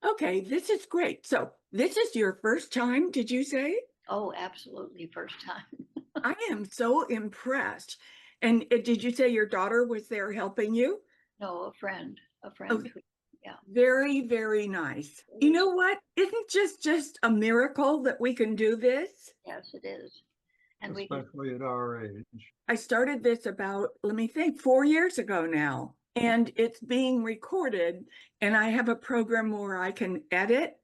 Okay, this is great. So this is your first time, did you say? Oh, absolutely, first time. I am so impressed. And did you say your daughter was there helping you? No, a friend Okay, who, yeah, very, very nice. it You is. know what? Isn't just a miracle that we can do this? Yes, it is. And we can, especially at our age. I started this about, let me think, 4 years ago now, and it's being recorded. And I have a program where I can edit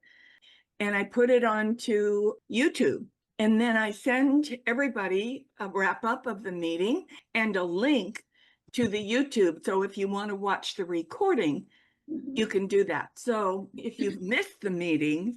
and I put it onto YouTube. And then I send everybody a wrap up of the meeting and a link to the YouTube. So if you want to watch the recording, mhm. you can do that. So if you've missed the meetings,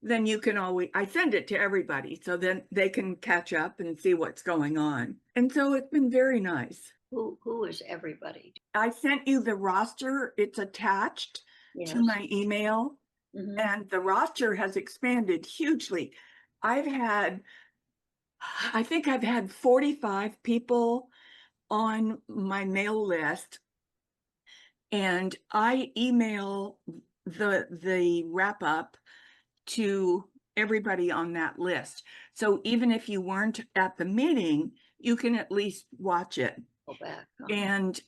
then you can always, I send it to everybody so then they can catch up and see what's going on. And so it's been very nice. Who is everybody? I sent you the roster, it's attached to Yes. my email, Mhm. and the roster has expanded hugely. I've had, I think I've had 45 people on my mail list, and I email the wrap up to everybody on that list. So even if you weren't at the meeting, you can at least watch it. Go back. And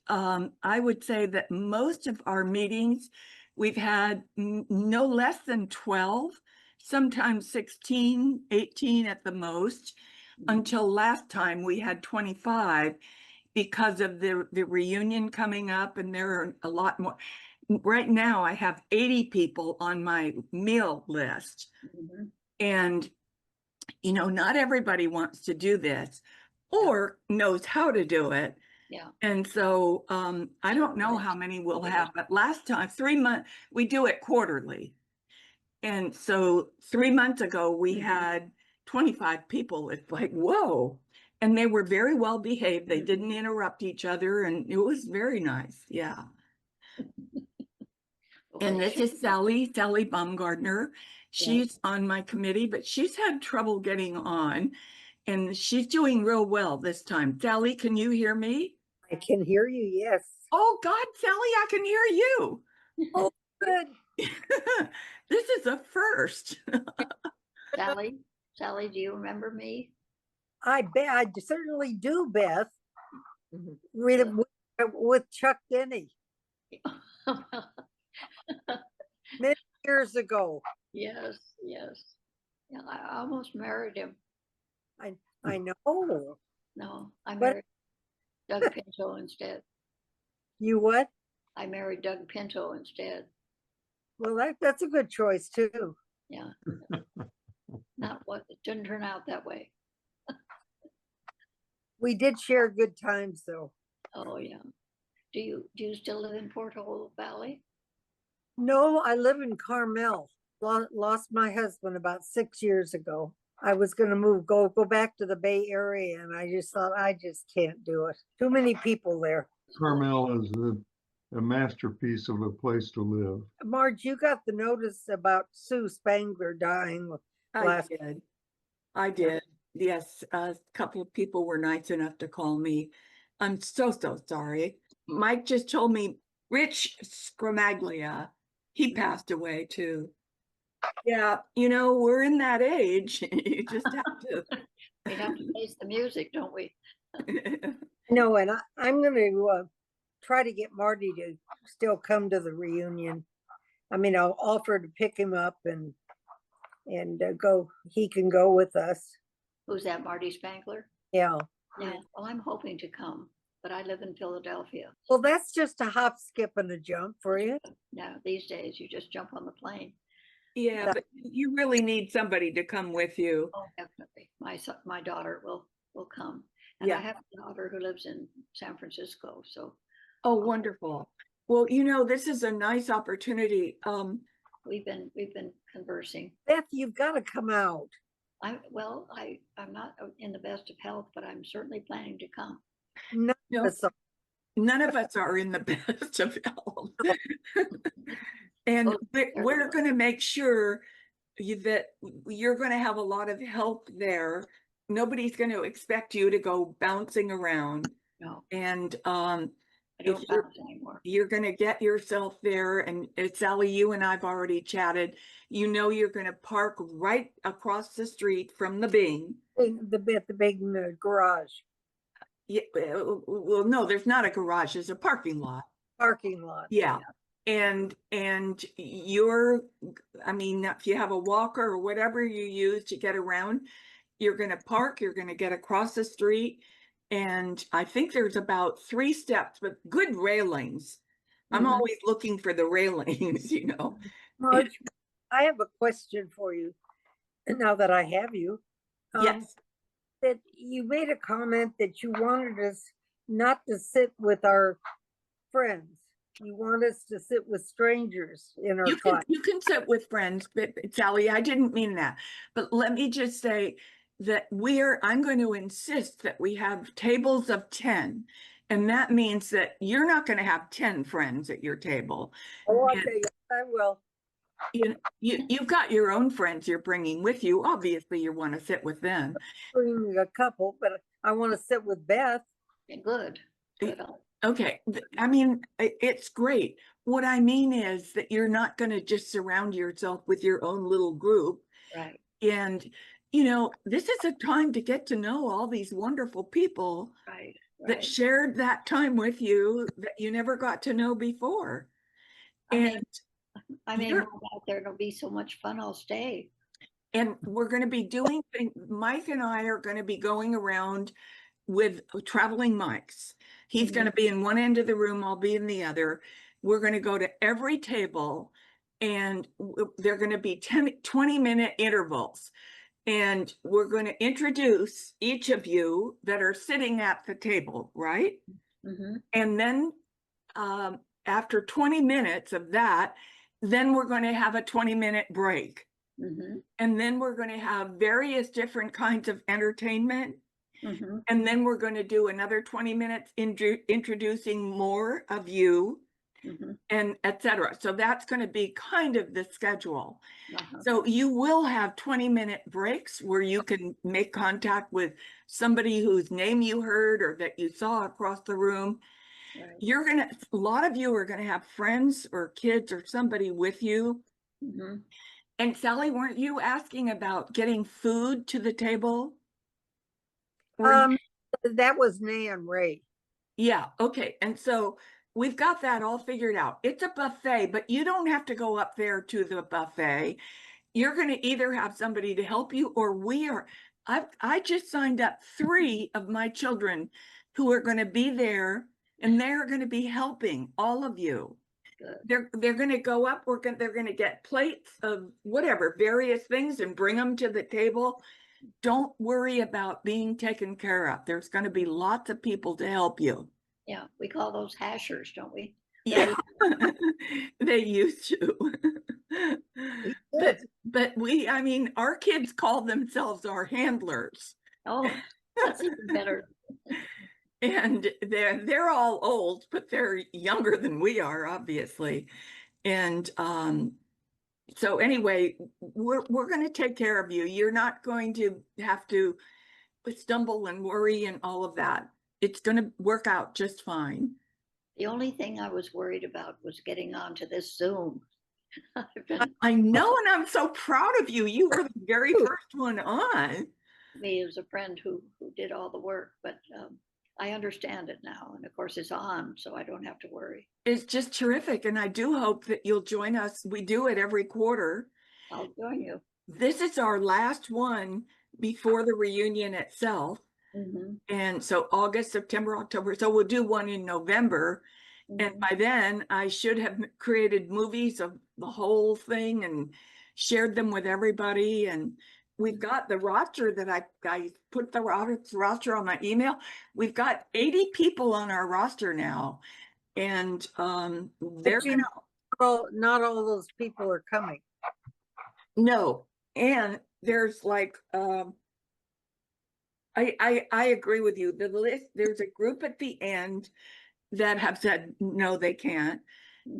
I would say that most of our meetings, we've had no less than 12, sometimes 16, 18 at the most, until last time we had 25 because of the reunion coming up, and there are a lot more. Right now, I have 80 people on my meal list. Mhm. And, not everybody wants to do this or knows how to do it. Yeah. And so I don't know Right. how many we'll have, but last time, 3 months, we do it quarterly. And so 3 months ago, we had 25 people. It's like, whoa. And they were very well behaved. They didn't interrupt each other. And it was very nice. Yeah. Well, And they this should. is Sally Baumgardner. Yes. She's on my committee, but she's had trouble getting on. And she's doing real well this time. Sally, can you hear me? I can hear you, yes. Oh, God, Sally, I can hear you. Oh, good. This is a first. Sally, do you remember me? I bet I certainly do, Beth. Well, With Chuck Denny many years ago. yes, yes. Yeah, I almost married him. I know. No, I But married Doug Pinto instead. you what? I married Doug Pinto instead. Well, that's a good choice too. Yeah. Not what it didn't turn out that way. We did share good times though. Oh yeah. Do you still live in Portola Valley? No, I live in Carmel. Lost my husband about 6 years ago. I was going to go back to the Bay Area, and I just thought I just can't do it. Too many people there. Carmel is a masterpiece of a place to live. Marge, you got the notice about Sue Spangler dying I last. did. I did. Yes, a couple of people were nice enough to call me. I'm so sorry. Mike just told me Rich Scramaglia, he passed away too. Yeah, we're in that age. You just have We have to face the music, don't we? to. No, and I'm going to try to get Marty to still come to the reunion. I mean, I'll offer to pick him up and go. He can go with us. Who's that, Marty Spangler? Yeah. Yeah. Well, I'm hoping to come, but I live in Philadelphia. Well, that's just a hop, skip, and a jump for you. Now, these days, you just jump on the plane. Yeah, but you really need somebody to come with you. Oh, definitely. My daughter will come, and I Yeah. have a daughter who lives in San Francisco. So, Oh, wonderful. Well, this is a nice opportunity. we've been conversing. Beth, you've got to come out. I'm not in the best of health, but I'm certainly planning to come. None No, of us are. none of us are in the best of health. And we're going to make sure that you're going to have a lot of help there. Nobody's going to expect you to go bouncing around. No. And I If don't you're- bounce anymore. You're going to get yourself there. And Sally, you and I've already chatted. You know, you're going to park right across the street from the Bing. The big garage, Yeah, well, no, there's not a garage, there's a parking lot. parking lot. Yeah. And you're, I mean, if you have a walker or whatever you use to get around, you're going to park, you're going to get across the street. And I think there's about 3 steps, but good railings. I'm Mhm. always looking for the railings, you know. Marge, I have a question for you. And now that I have you, Yes. that you made a comment that you wanted us not to sit with our friends. You want us to sit with strangers in our class. You can sit with friends, but Sally, I didn't mean that. But let me just say that I'm going to insist that we have tables of 10. And that means that you're not going to have 10 friends at your table. Oh, And okay, yes, I will. you've got your own friends you're bringing with you. Obviously, you want to sit with them. Bring a couple, but I want to sit with Beth. Yeah, good. Good. Okay, I mean, it's great. What I mean is that you're not going to just surround yourself with your own little group. Right. And, you know, this is a time to get to know all these wonderful people Right. that Right. shared that time with you that you never got to know before. I may- And I may you're- move out there. It'll be so much fun. I'll stay. and we're going to be doing things. Mike and I are going to be going around with traveling mics. He's going to be in one end of the room, I'll be in the other. We're going to go to every table and they're going to be 20-minute intervals. And we're going to introduce each of you that are sitting at the table, right? Mm-hmm. And then after 20 minutes of that, then we're going to have a 20-minute break. Mm-hmm. And then we're going to have various different kinds of entertainment. Mm-hmm. And then we're going to do another 20 minutes introducing more of you Mm-hmm. and etc. So that's going to be kind of the schedule. Uh-huh. So you will have 20-minute breaks where you can make contact with somebody whose name you heard or that you saw across the room. Right. A lot of you are going to have friends or kids or somebody with you. Mm-hmm. And Sally, weren't you asking about getting food to the table? That was Nan Ray. Yeah, okay. And so we've got that all figured out. It's a buffet, but you don't have to go up there to the buffet. You're going to either have somebody to help you or I just signed up 3 of my children who are going to be there and they're going to be helping all of you. Good. They're going to go up, they're going to get plates of whatever, various things and bring them to the table. Don't worry about being taken care of. There's going to be lots of people to help you. Yeah. We call those hashers, don't we? Yeah, they used to. But I mean, our kids call themselves our handlers. Oh, that's even better. And they're all old, but they're younger than we are, obviously. And so anyway, we're going to take care of you. You're not going to have to stumble and worry and all of that. It's going to work out just fine. The only thing I was worried about was getting onto this Zoom. I've been I know, and I'm so proud of you. You were the very first one on. me as a friend who did all the work, but I understand it now. And of course it's on, so I don't have to worry. It's just terrific. And I do hope that you'll join us. We do it every quarter. I'll join you. This is our last one before the reunion itself. Mm-hmm. And so August, September, October. So we'll do one in November. And by then I should have created movies of the whole thing and shared them with everybody. And we've got the roster that I put the roster on my email. We've got 80 people on our roster now. And they're But not all those people are coming. no. And there's like I agree with you. The list, there's a group at the end that have said no, they can't.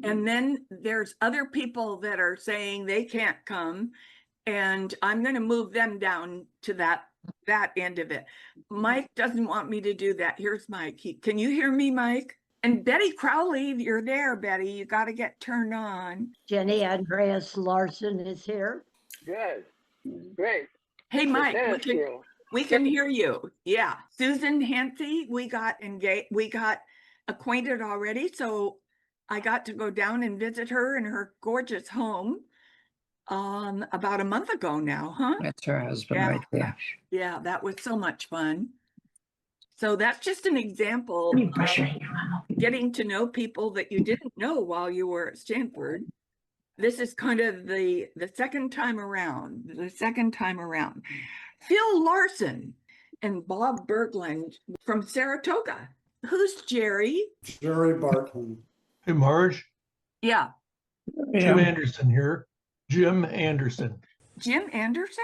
And then there's other people that are saying they can't come. And I'm going to move them down to that end of it. Mike doesn't want me to do that. Here's Mike. Can you hear me, Mike? And Betty Crowley, you're there, Betty. You got to get turned on. Jenny Andreas Larson is here. Good. Great. Hey, The Mike, tennis girl. we can hear you. Yeah. Susan Hansey, we got acquainted already. So I got to go down and visit her in her gorgeous home about a month ago now, huh? That's her husband Yeah. right there. Yeah, that was so much fun. So that's just an example Let me of brush your hair out. getting to know people that you didn't know while you were at Stanford. This is kind of the second time around. Phil Larson and Bob Berglund from Saratoga. Who's Jerry? Jerry Barton. Hey, Marge, Yeah, Jim Yeah. Anderson here. Jim Anderson. Jim Anderson?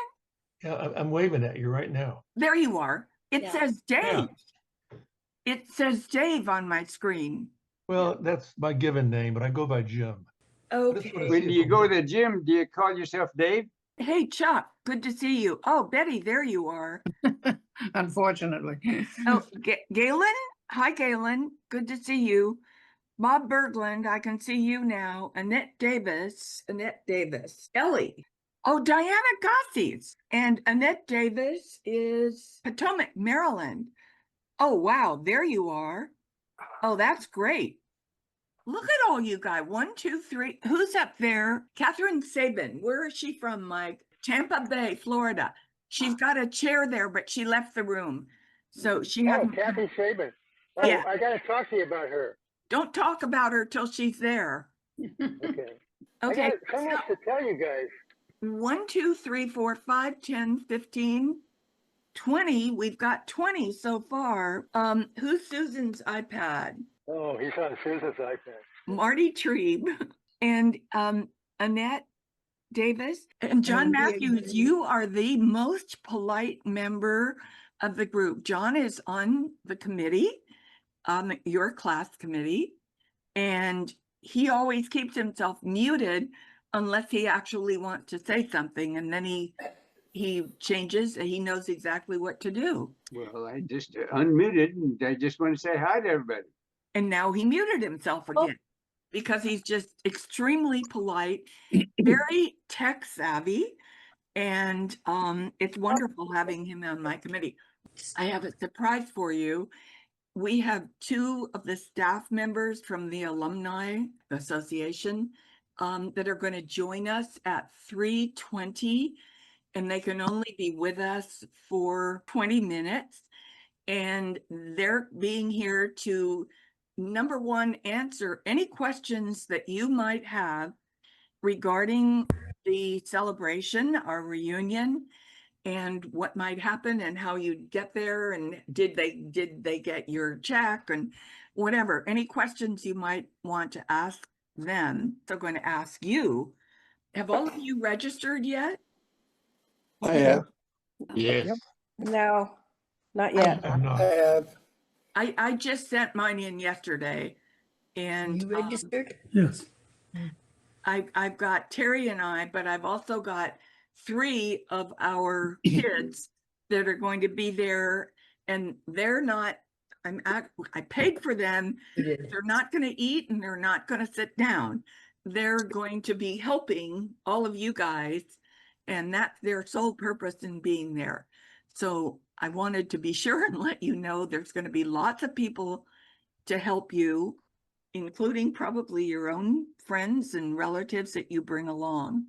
Yeah, I'm waving at you right now. There you are. It Yeah. says Dave. Yeah. It says Dave on my screen. Well, that's my given name, but I go by Jim. Okay. When you go to the gym, do you call yourself Dave? Hey, Chuck, good to see you. Oh, Betty, there you are. Unfortunately. Oh, Galen? Hi, Galen. Good to see you. Bob Berglund, I can see you now. Annette Davis. Ellie. Oh, Diana Gossies. And Annette Davis is Potomac, Maryland. Oh, wow, there you are. Oh, that's great. Look at all you guys. 1, 2, 3. Who's up there? Catherine Sabin. Where is she from, Mike? Tampa Bay, Florida. She's got a chair there, but she left the room. So she Oh, hasn't. Kathy Saban. Oh, Yeah. I got to talk to you about her. Don't talk about her till she's there. Okay. I Okay. got so much to tell you guys. 1, 2, 3, 4, 5, 10, 15, 20. We've got 20 so far. Who's Susan's iPad? Oh, he's on Susan's iPad. Marty Trebe and Annette Davis and John Matthews. You are the most polite member of the group. John is on the committee, your class committee, and he always keeps himself muted unless he actually wants to say something, and then he changes and he knows exactly what to do. Well, I just unmuted and I just want to say hi to everybody. And now he muted himself again because he's just extremely polite, very tech savvy, and it's wonderful having him on my committee. I have a surprise for you. We have 2 of the staff members from the Alumni Association that are going to join us at 3:20, and they can only be with us for 20 minutes. And they're being here to, number one, answer any questions that you might have regarding the celebration, our reunion, and what might happen and how you'd get there, and did they get your check, and whatever, any questions you might want to ask them. They're going to ask you. Have all of you registered yet? I have. Yes. No, not yet. I'm not. I have. I just sent mine in yesterday, and You registered? Yes. I've got Terry and I, but I've also got 3 of our kids that are going to be there, and they're not, I paid for them. They're not going to eat and they're not going to sit down. They're going to be helping all of you guys, and that's their sole purpose in being there. So I wanted to be sure and let you know there's going to be lots of people to help you, including probably your own friends and relatives that you bring along.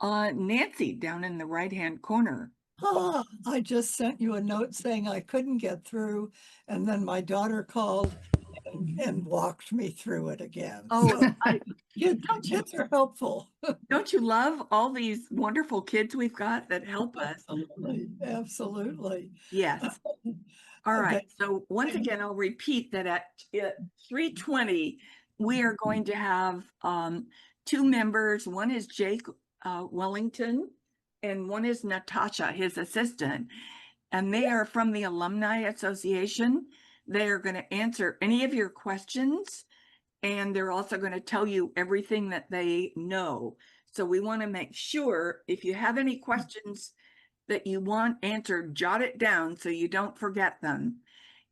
Nancy, down in the right-hand corner. Oh, I just sent you a note saying I couldn't get through, and then my daughter called and walked me through it again. Oh, So kids are helpful. don't you love all these wonderful kids we've got that help us? Absolutely, absolutely. Yes. All right. Okay. So once again, I'll repeat that at 3:20, we are going to have 2 members. One is Jake Wellington, and one is Natasha, his assistant. And they are from the Alumni Association. They are going to answer any of your questions, and they're also going to tell you everything that they know. So we want to make sure if you have any questions that you want answered, jot it down so you don't forget them.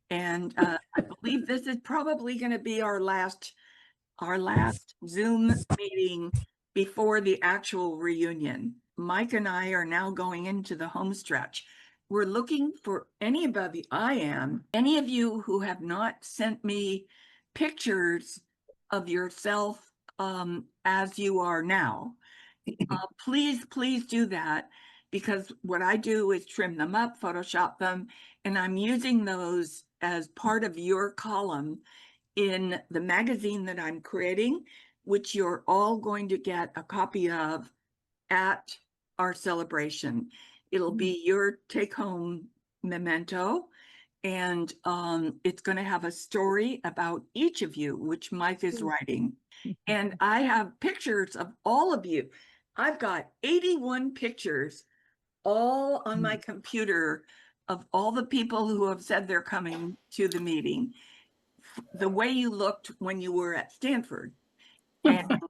And I believe this is probably going to be our last Zoom meeting before the actual reunion. Mike and I are now going into the home stretch. We're looking for any of you who have not sent me pictures of yourself as you are now. Please do that, because what I do is trim them up, Photoshop them, and I'm using those as part of your column in the magazine that I'm creating, which you're all going to get a copy of at our celebration. It'll be your take-home memento, and it's going to have a story about each of you, which Mike is writing. And I have pictures of all of you. I've got 81 pictures all on my computer of all the people who have said they're coming to the meeting. The way you looked when you were at Stanford. And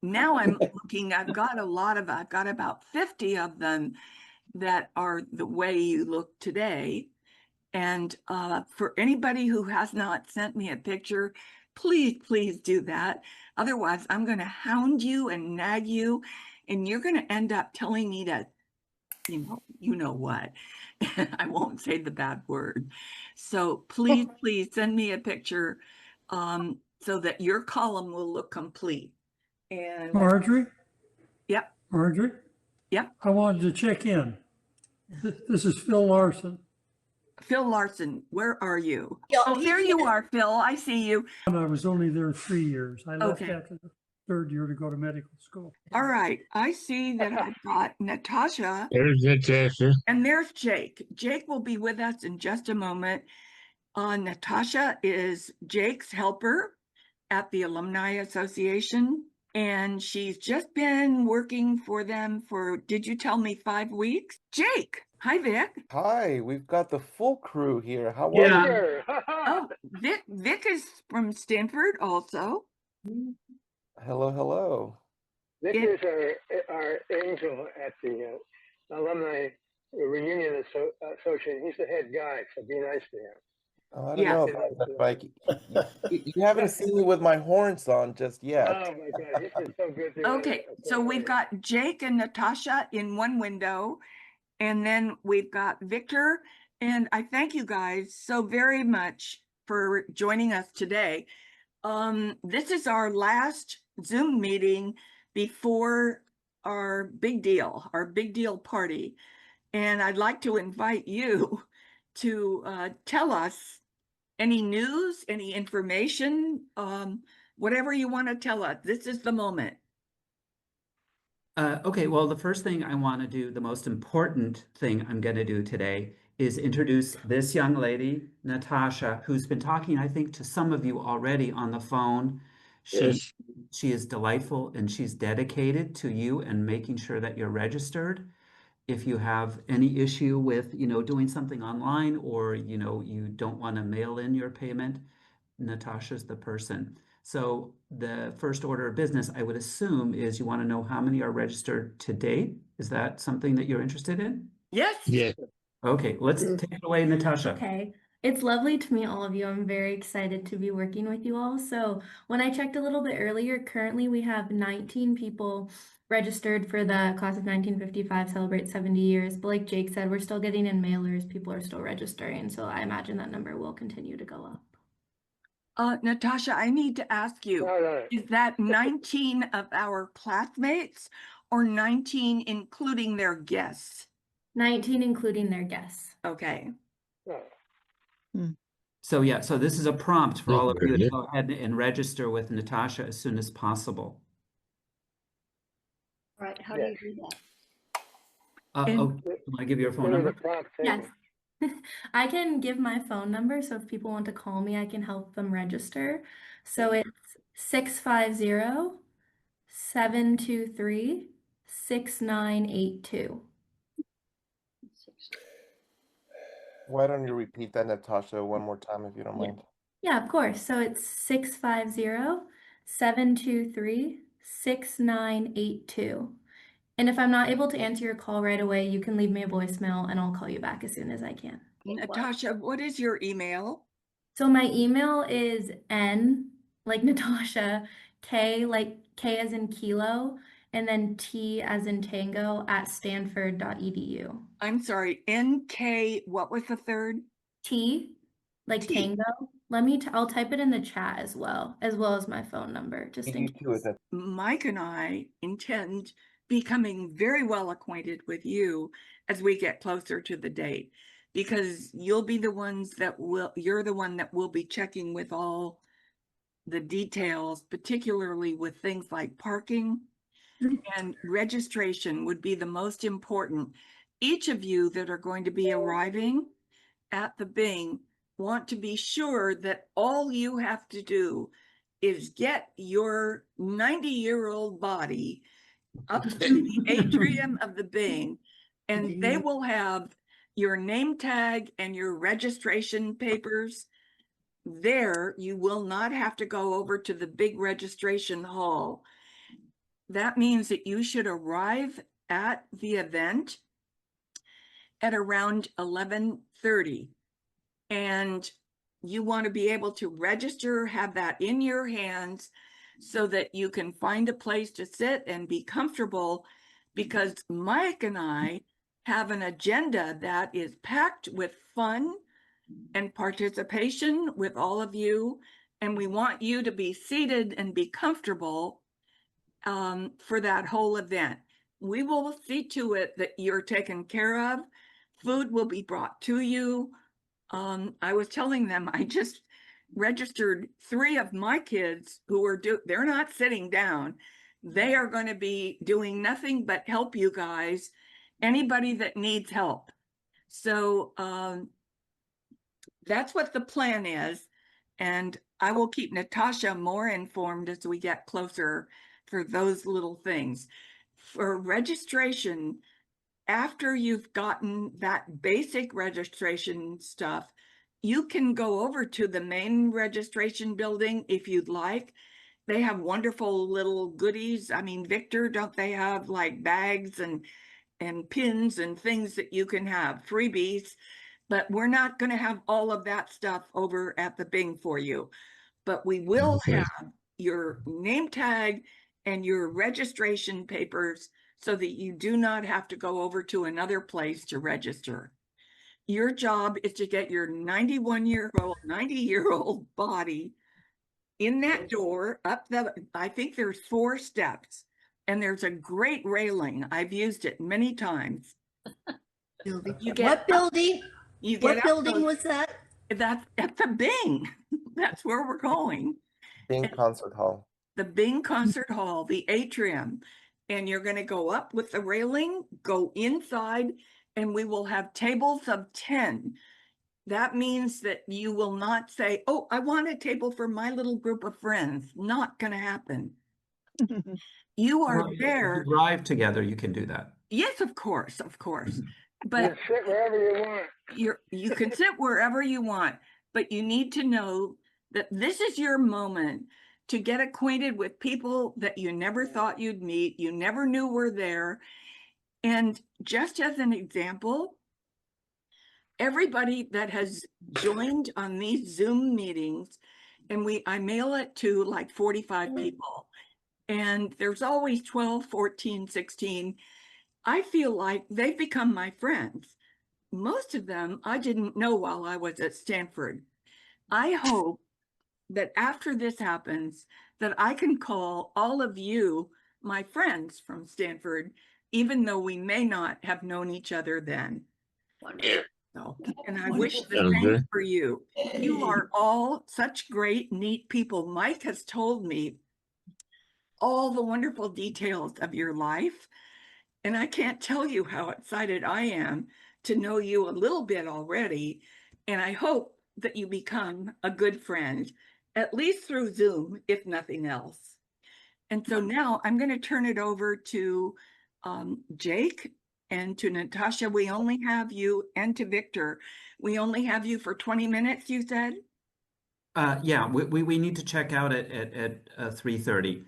now I'm looking, I've got about 50 of them that are the way you look today. And for anybody who has not sent me a picture, please do that. Otherwise, I'm going to hound you and nag you, and you're going to end up telling me to, you know what. I won't say the bad word. So please send me a picture so that your column will look complete. And Marjorie? Yep. Marjorie? Yep. I wanted to check in. This is Phil Larson. Phil Larson, where are you? Oh, there you are, Phil. I see you. And I was only there 3 years. I left Okay. after the third year to go to medical school. All right. I see that I've got Natasha. There's Natasha. And there's Jake. Jake will be with us in just a moment. Natasha is Jake's helper at the Alumni Association, and she's just been working for them for, did you tell me 5 weeks? Jake, hi Vic. Hi, we've got the full crew here. How are Yeah. you? Sure. Oh, Vic is from Stanford also. Hello. This is our angel at the Alumni Reunion Association. He's the head guy, so be nice to him. Oh, I don't Yeah. know about that, Mike. You haven't seen me with my horns on just yet. Oh my God, this is so good. Okay, so we've got Jake and Natasha in one window, and then we've got Victor. And I thank you guys so very much for joining us today. This is our last Zoom meeting before our big deal party. And I'd like to invite you to tell us any news, any information, whatever you want to tell us. This is the moment. Okay, well, the first thing I want to do, the most important thing I'm going to do today is introduce this young lady, Natasha, who's been talking, I think, to some of you already on the phone. She is delightful, and she's dedicated to you and making sure that you're registered. If you have any issue with, doing something online, or, you don't want to mail in your payment, Natasha's the person. So the first order of business, I would assume, is you want to know how many are registered to date. Is that something that you're interested in? Yes. Yes. Okay, let's take it away, Natasha. Okay. It's lovely to meet all of you. I'm very excited to be working with you all. So when I checked a little bit earlier, currently we have 19 people registered for the class of 1955 celebrate 70 years. But like Jake said, we're still getting in mailers. People are still registering. So I imagine that number will continue to go up. Natasha, I need to ask you, is that 19 of our classmates or 19 including their guests? 19 including their guests. Okay. So yeah, so this is a prompt for all of you to go ahead and register with Natasha as soon as possible. All right, how do you do that? Can I give you your phone number? Yes. I can give my phone number, so if people want to call me, I can help them register. So it's 650-723-6982. Why don't you repeat that, Natasha, one more time, if you don't mind? Yeah, of course. So it's 650-723-6982. And if I'm not able to answer your call right away, you can leave me a voicemail and I'll call you back as soon as I can. Natasha, what is your email? So my email is N like Natasha, K like K as in kilo, and then T as in tango at stanford.edu. I'm sorry, NK, what was the third? T like T. tango. I'll type it in the chat as well as my phone number, just in case. Mike and I intend becoming very well acquainted with you as we get closer to the date, because you're the one that will be checking with all the details, particularly with things like parking and registration would be the most important. Each of you that are going to be arriving at the Bing want to be sure that all you have to do is get your 90-year-old body up to the atrium of the Bing, and they will have your name tag and your registration papers there. You will not have to go over to the big registration hall. That means that you should arrive at the event at around 11:30. And you want to be able to register, have that in your hands so that you can find a place to sit and be comfortable, because Mike and I have an agenda that is packed with fun and participation with all of you. And we want you to be seated and be comfortable for that whole event. We will see to it that you're taken care of. Food will be brought to you. I was telling them I just registered 3 of my kids who are they're not sitting down. They are going to be doing nothing but help you guys, anybody that needs help. So that's what the plan is. And I will keep Natasha more informed as we get closer for those little things. For registration, after you've gotten that basic registration stuff, you can go over to the main registration building if you'd like. They have wonderful little goodies. I mean, Victor, don't they have like bags and pins and things that you can have, freebies? But we're not going to have all of that stuff over at the Bing for you. But we will have your name tag and your registration papers so that you do not have to go over to another place to register. Your job is to get your 90-year-old body in that door, I think there's 4 steps, and there's a great railing. I've used it many times. What building? What building was that? That's at the Bing. That's where we're going. Bing Concert Hall. The Bing Concert Hall, the atrium. And you're going to go up with the railing, go inside, and we will have tables of 10. That means that you will not say, oh, I want a table for my little group of friends. Not going to happen. You are there. If you drive together, you can do that. Yes, of course, of course. But you sit wherever you want. You can sit wherever you want, but you need to know that this is your moment to get acquainted with people that you never thought you'd meet, you never knew were there. And just as an example, everybody that has joined on these Zoom meetings, and I mail it to like 45 people, and there's always 12, 14, 16. I feel like they've become my friends. Most of them I didn't know while I was at Stanford. I hope that after this happens, that I can call all of you my friends from Stanford, even though we may not have known each other then. So, and I wish the same for you. You are all such great, neat people. Mike has told me all the wonderful details of your life, and I can't tell you how excited I am to know you a little bit already. And I hope that you become a good friend, at least through Zoom, if nothing else. And so now I'm going to turn it over to Jake and to Natasha. We only have you, and to Victor. We only have you for 20 minutes, you said? Yeah, we need to check out at 3:30.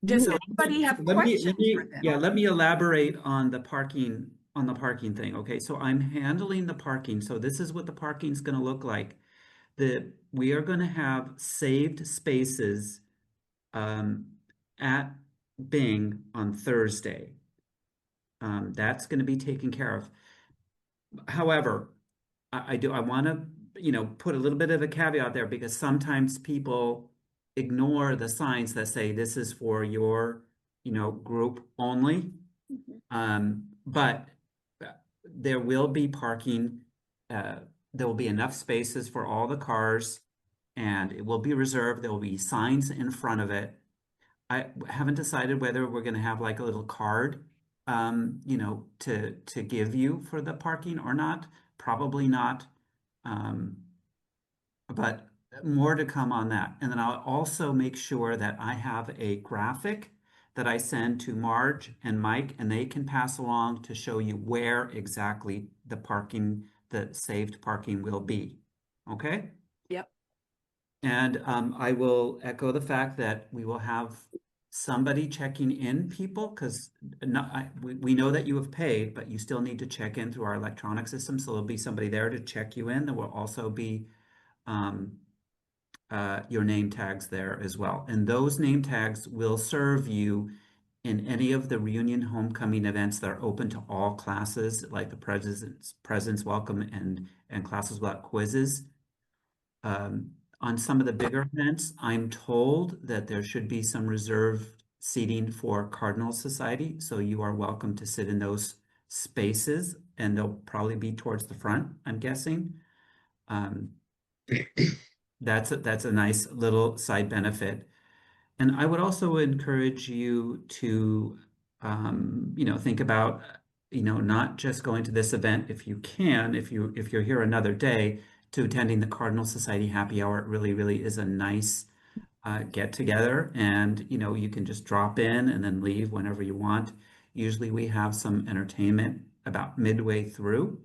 Does anybody have questions for them? Yeah, let me elaborate on the parking thing. Okay, so I'm handling the parking. So this is what the parking is going to look like. we are going to have saved spaces at Bing on Thursday. That's going to be taken care of. However, I want to, put a little bit of a caveat there, because sometimes people ignore the signs that say this is for your, group only. But there will be parking. There will be enough spaces for all the cars, and it will be reserved. There will be signs in front of it. I haven't decided whether we're going to have like a little card, to give you for the parking or not. Probably not. But more to come on that. And then I'll also make sure that I have a graphic that I send to Marge and Mike, and they can pass along to show you where exactly the saved parking will be. Okay? Yep. And I will echo the fact that we will have somebody checking in people, because we know that you have paid, but you still need to check in through our electronic system. So there'll be somebody there to check you in. There will also be your name tags there as well. And those name tags will serve you in any of the reunion homecoming events that are open to all classes, like the President's Welcome and classes without quizzes. On some of the bigger events, I'm told that there should be some reserved seating for Cardinal Society, so you are welcome to sit in those spaces, and they'll probably be towards the front, I'm guessing. That's a nice little side benefit. And I would also encourage you to, think about, not just going to this event if you can, if you're here another day, to attending the Cardinal Society happy hour. It really, really is a nice get together, and you can just drop in and then leave whenever you want. Usually we have some entertainment about midway through,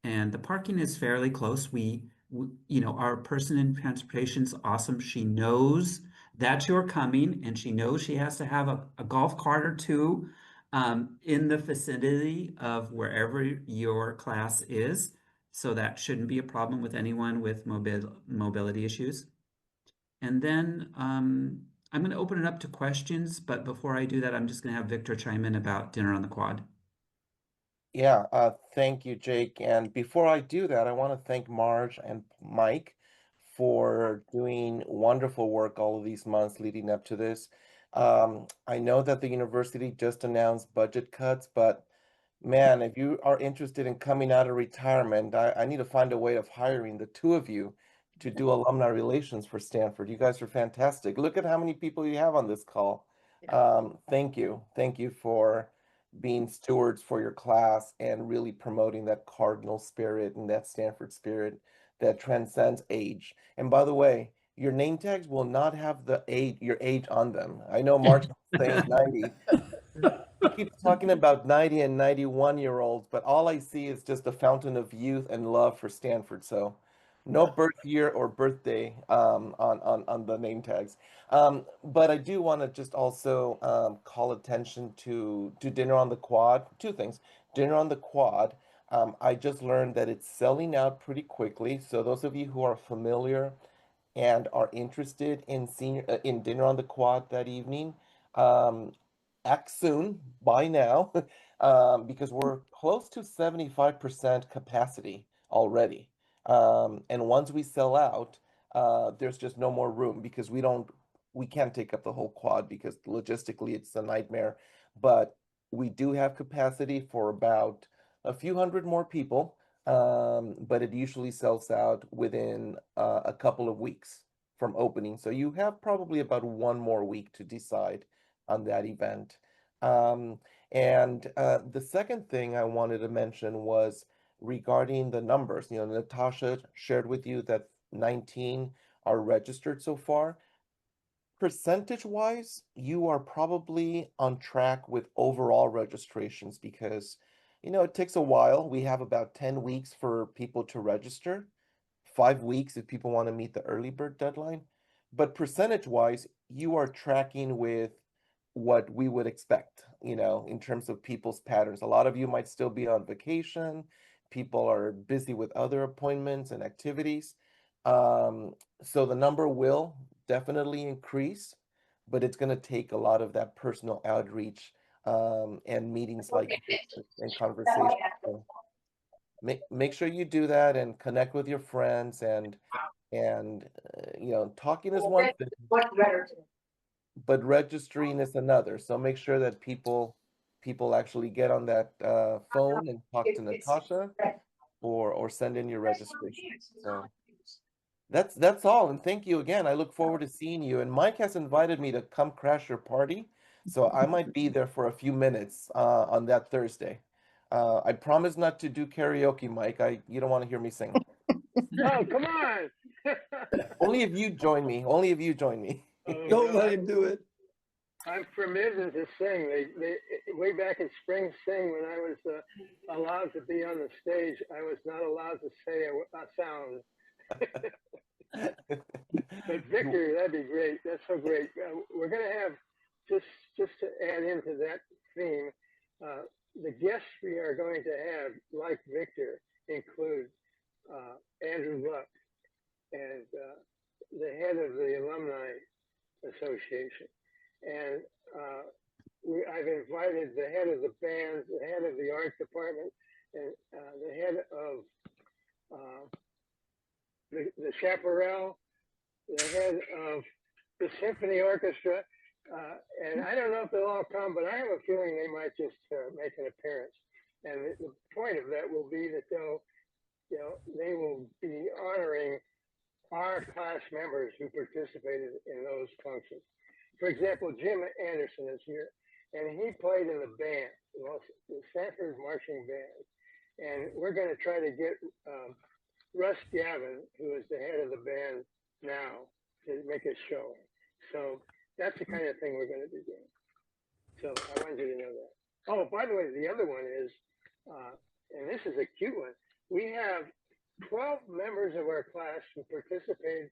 and the parking is fairly close. Our person in transportation's awesome. She knows that you're coming, and she knows she has to have a golf cart or two in the vicinity of wherever your class is. So that shouldn't be a problem with anyone with mobility issues. And then I'm going to open it up to questions, but before I do that, I'm just going to have Victor chime in about dinner on the quad. Yeah, thank you, Jake. And before I do that, I want to thank Marge and Mike for doing wonderful work all of these months leading up to this. I know that the university just announced budget cuts, but man, if you are interested in coming out of retirement, I need to find a way of hiring the two of you to do alumni relations for Stanford. You guys are fantastic. Look at how many people you have on this call. Thank you. Thank you for being stewards for your class and really promoting that Cardinal spirit and that Stanford spirit that transcends age. And by the way, your name tags will not have your age on them. I know Mark is saying 90. He keeps talking about 90 and 91-year-olds, but all I see is just a fountain of youth and love for Stanford. So no birth year or birthday on the name tags. But I do want to just also call attention to dinner on the quad. Two things. Dinner on the quad. I just learned that it's selling out pretty quickly. So those of you who are familiar and are interested in dinner on the quad that evening, act soon, buy now, because we're close to 75% capacity already. And once we sell out, there's just no more room, because we can't take up the whole quad, because logistically it's a nightmare. But we do have capacity for about a few hundred more people, but it usually sells out within a couple of weeks from opening. So you have probably about one more week to decide on that event. And the second thing I wanted to mention was regarding the numbers. Natasha shared with you that 19 are registered so far. Percentage-wise, you are probably on track with overall registrations, because, it takes a while. We have about 10 weeks for people to register, 5 weeks if people want to meet the early bird deadline. But percentage-wise, you are tracking with what we would expect, in terms of people's patterns. A lot of you might still be on vacation. People are busy with other appointments and activities. So the number will definitely increase, but it's going to take a lot of that personal outreach and meetings like this and conversations. So make sure you do that and connect with your friends and you know, talking is one thing, but registering is another. So make sure that people actually get on that phone and talk to Natasha or send in your registration. So that's all. And thank you again. I look forward to seeing you. And Mike has invited me to come crash your party. So I might be there for a few minutes on that Thursday. I promise not to do karaoke, Mike. You don't want to hear me sing. Oh, come on. Only if you join me. Only if you join me. Oh, Don't no, let him do it. I'm forbidden to sing. They way back in Spring Sing, when I was allowed to be on the stage, I was not allowed to say a sound. But Victor, that'd be great. That's so great. We're going to have, just to add into that theme, the guests we are going to have, like Victor, include Andrew Luck and the head of the Alumni Association. And I've invited the head of the band, the head of the art department, and the head of the chaparral, the head of the symphony orchestra, and I don't know if they'll all come, but I have a feeling they might just make an appearance. And the point of that will be that they will be honoring our class members who participated in those functions. For example, Jim Anderson is here, and he played in the band, the Stanford Marching Band. And we're going to try to get Russ Gavin, who is the head of the band now, to make a show. So that's the kind of thing we're going to be doing. So I wanted you to know that. Oh, by the way, the other one is, and this is a cute one, we have 12 members of our class who participated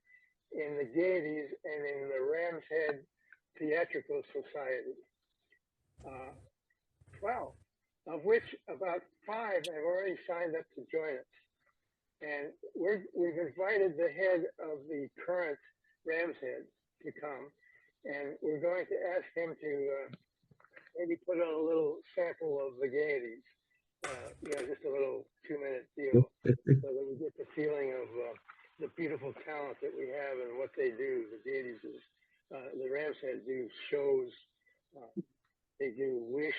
in the Gaieties and in the Ram's Head Theatrical Society. 12, of which about 5 have already signed up to join us. And we've invited the head of the current Ram's Head to come, and we're going to ask him to maybe put on a little sample of the Gaieties, just a little 2-minute deal, so that we get the feeling of the beautiful talent that we have and what they do. The Gaieties is, the Ram's Head do shows, they do Wish,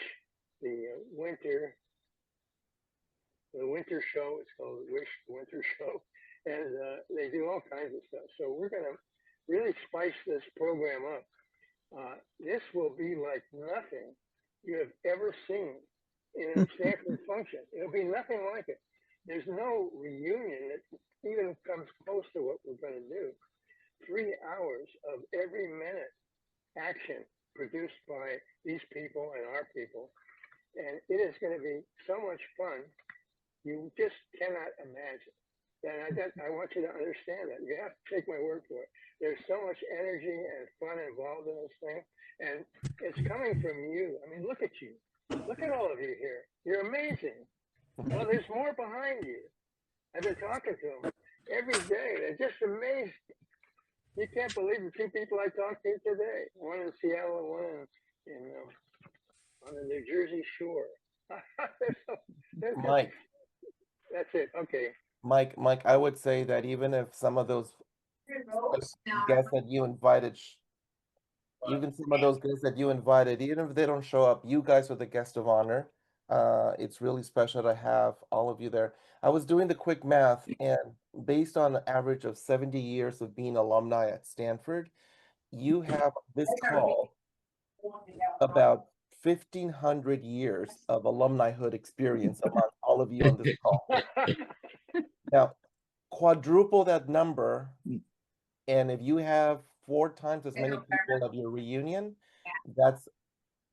the winter show. It's called the Wish Winter Show, and they do all kinds of stuff. So we're going to really spice this program up. This will be like nothing you have ever seen in a Stanford function. It'll be nothing like it. There's no reunion that even comes close to what we're going to do. 3 hours of every minute action produced by these people and our people. And it is going to be so much fun. You just cannot imagine. And I want you to understand that. You have to take my word for it. There's so much energy and fun involved in this thing. And it's coming from you. I mean, look at you. Look at all of you here. You're amazing. Well, there's more behind you. I've been talking to them every day. They're just amazed. You can't believe the 2 people I talked to today. One in Seattle and one on the New Jersey shore. Mike. That's it. Okay. Mike, I would say that even if some of those guests that you invited, even if they don't show up, you guys are the guest of honor. It's really special to have all of you there. I was doing the quick math, and based on an average of 70 years of being alumni at Stanford, you have this call about 1,500 years of alumnihood experience among all of you on this call. Now, quadruple that number, and if you have 4 times as many people of your reunion, that's,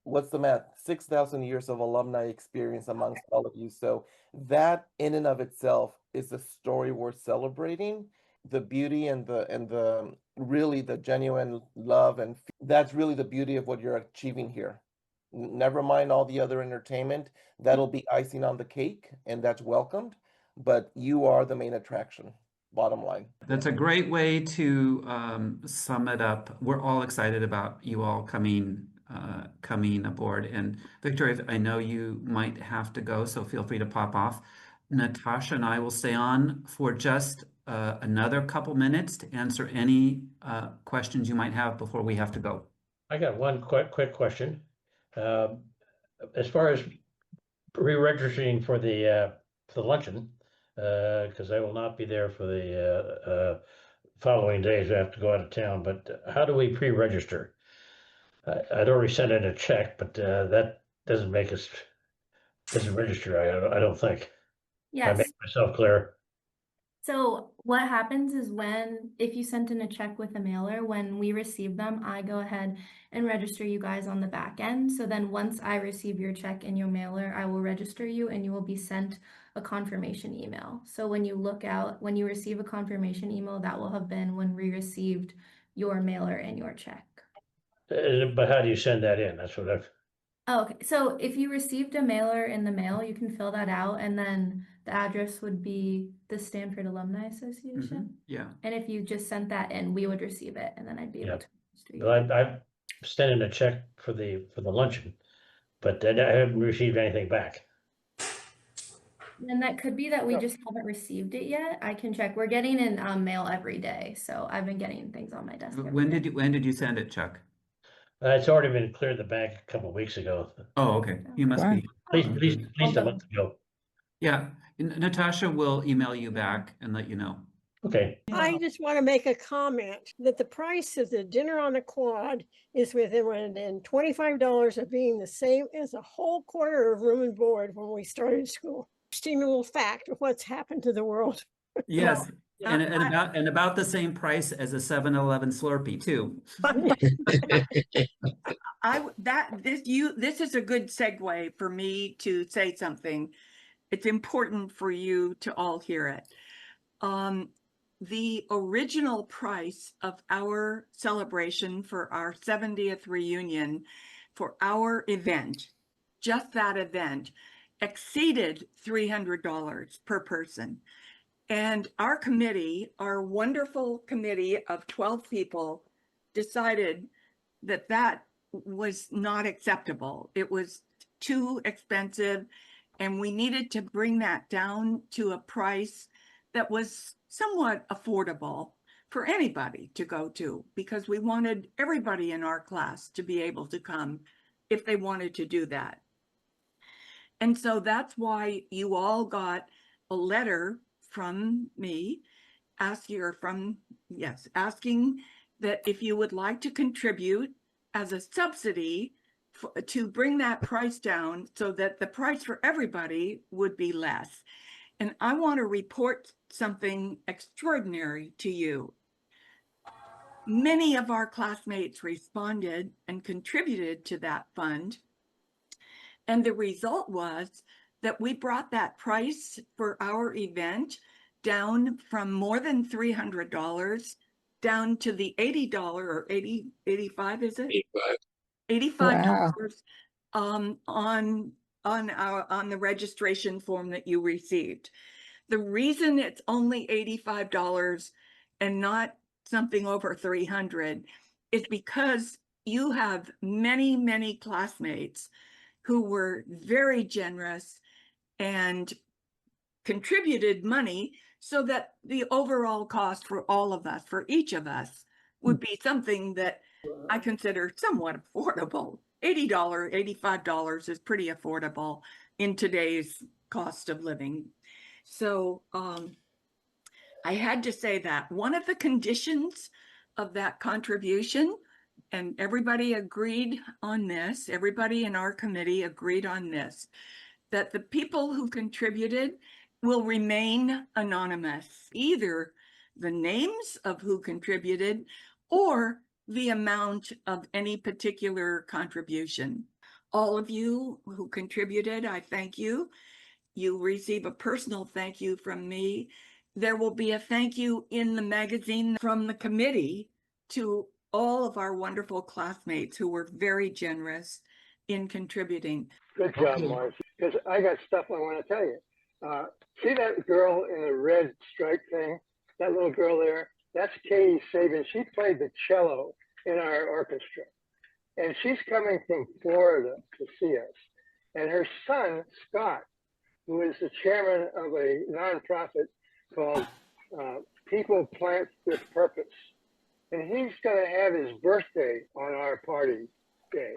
what's the math? 6,000 years of alumni experience amongst all of you. So that in and of itself is a story worth celebrating. The beauty and the really the genuine love, and that's really the beauty of what you're achieving here. Never mind all the other entertainment. That'll be icing on the cake, and that's welcomed, but you are the main attraction. bottom line. That's a great way to sum it up. We're all excited about you all coming aboard. And Victoria, I know you might have to go, so feel free to pop off. Natasha and I will stay on for just another couple minutes to answer any questions you might have before we have to go. I got one quick question. As far as re-registering for the luncheon, because I will not be there for the following days. I have to go out of town. But how do we pre-register? I'd already sent in a check, but that doesn't register. I don't think. I Yes. make myself clear. So what happens is if you sent in a check with a mailer, when we receive them, I go ahead and register you guys on the back end. So then once I receive your check in your mailer, I will register you and you will be sent a confirmation email. So when you receive a confirmation email, that will have been when we received your mailer and your check. But how do you send that in? That's what I've. Oh, okay. So if you received a mailer in the mail, you can fill that out, and then the address would be the Stanford Alumni Association. Yeah. And if you just sent that in, we would receive it, and then I'd be able to register you. Well, I've sent in a check for the luncheon, but I haven't received anything back. And that could be that we just haven't received it yet. I can check. We're getting in mail every day, so I've been getting things on my desk. When did you send it, Chuck? It's already been cleared the bank a couple of weeks ago. Oh, okay. You must be. At least a month ago. Yeah. Natasha will email you back and let you know. Okay. I just want to make a comment that the price of the dinner on the quad is within $25 of being the same as a whole quarter of room and board when we started school. Interesting little fact of what's happened to the world. Yes. And about the same price as a 7-Eleven Slurpee too. This is a good segue for me to say something. It's important for you to all hear it. The original price of our celebration for our 70th reunion for our event, just that event, exceeded $300 per person. And our committee, our wonderful committee of 12 people, decided that that was not acceptable. It was too expensive, and we needed to bring that down to a price that was somewhat affordable for anybody to go to, because we wanted everybody in our class to be able to come if they wanted to do that. And so that's why you all got a letter from me asking that if you would like to contribute as a subsidy to bring that price down so that the price for everybody would be less. And I want to report something extraordinary to you. Many of our classmates responded and contributed to that fund. And the result was that we brought that price for our event down from more than $300 down to the $80 or 85, is it? $85 on the registration form that you received. The reason it's only $85 and not something over $300 is because you have many, many classmates who were very generous and contributed money so that the overall cost for all of us, for each of us, would be something that I consider somewhat affordable. $80, $85 is pretty affordable in today's cost of living. So I had to say that one of the conditions of that contribution, and everybody agreed on this, everybody in our committee agreed on this, that the people who contributed will remain anonymous, either the names of who contributed or the amount of any particular contribution. All of you who contributed, I thank you. You receive a personal thank you from me. There will be a thank you in the magazine from the committee to all of our wonderful classmates who were very generous in contributing. Good job, Marcy, because I got stuff I want to tell you. See that girl in the red stripe thing? that little girl there, that's Katie Saban. She played the cello in our orchestra. And she's coming from Florida to see us. And her son, Scott, who is the chairman of a nonprofit called People Plant with Purpose. And he's going to have his birthday on our party day.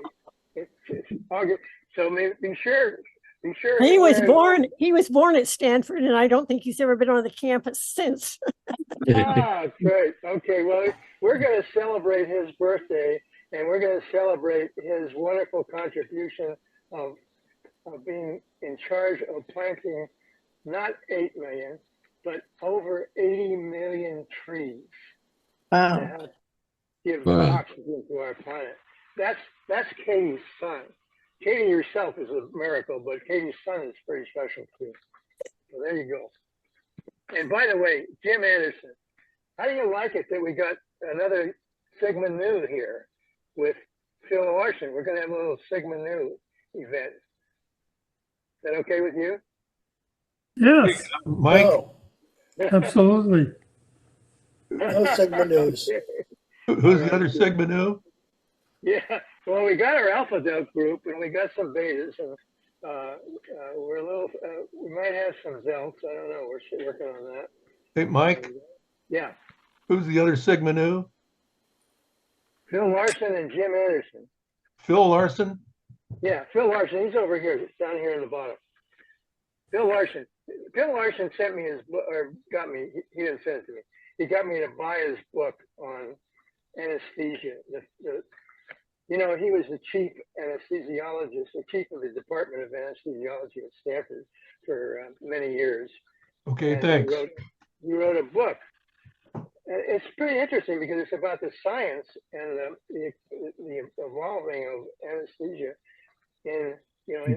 It's August. So be sure. He was born at Stanford, and I don't think he's ever been on the campus since. Ah, great. Okay, well, we're going to celebrate his birthday, and we're going to celebrate his wonderful contribution of being in charge of planting not 8 million, but over 80 million trees. Wow. To help give oxygen to our planet. That's Katie's son. Katie herself is a miracle, but Katie's son is pretty special too. So there you go. And by the way, Jim Anderson, how do you like it that we got another Sigma Nu here with Phil Larson? We're going to have a little Sigma Nu event. Is that okay with you? Yes, Mike, absolutely. No Sigma News. who's the other Sigma Nu? Yeah, well, we got our Alpha Delta group, and we got some betas, and we're a little. We might have some Delts. I don't know. We're still working on that. Hey, Mike, Yeah, who's the other Sigma Nu? Phil Larson and Jim Anderson. Phil Larson? Yeah, Phil Larson. He's over here, down here in the bottom. Phil Larson. Phil Larson sent me his book, or got me. He didn't send it to me. He got me to buy his book on anesthesia. You know, he was the chief anesthesiologist, the chief of the Department of Anesthesiology at Stanford for many years. Okay, And thanks. He wrote a book. It's pretty interesting because it's about the science and the evolving of anesthesia in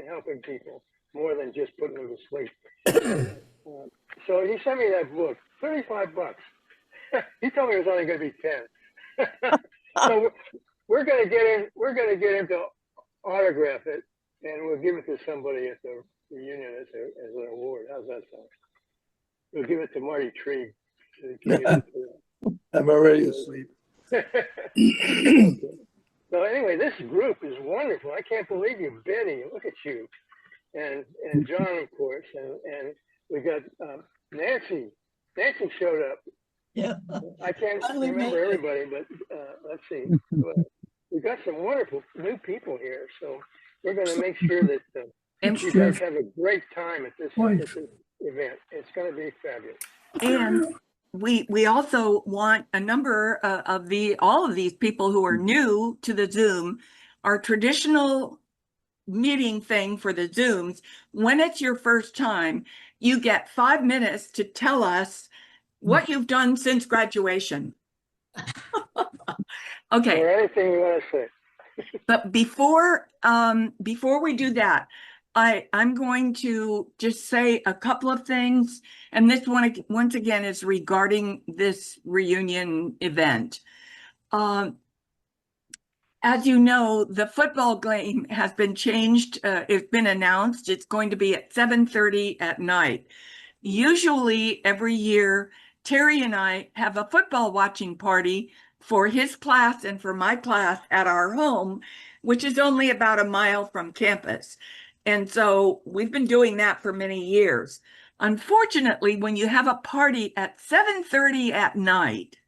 helping people more than just putting them to sleep. So he sent me that book, $35. He told me it was only going to be 10. So we're going to get him to autograph it, and we'll give it to somebody at the reunion as an award. How's that sound? We'll give it to Marty Tree. I'm already asleep. So anyway, this group is wonderful. I can't believe you, Betty. Look at you, and John, of course, and we got Nancy. Nancy showed up. Yeah. I can't remember everybody, but let's see. We've got some wonderful new people here, so we're going to make sure that you guys have a great time at this event. It's going to be fabulous. And we also want a number of all of these people who are new to the Zoom. Our traditional meeting thing for the Zooms, when it's your first time, you get 5 minutes to tell us what you've done since graduation. Okay. Or anything you want to say. But before we do that, I'm going to just say a couple of things, and this one once again is regarding this reunion event. As you know, the football game has been changed. It's been announced. It's going to be at 7:30 at night. Usually every year, Terry and I have a football watching party for his class and for my class at our home, which is only about a mile from campus. And so we've been doing that for many years. Unfortunately, when you have a party at 7:30 at night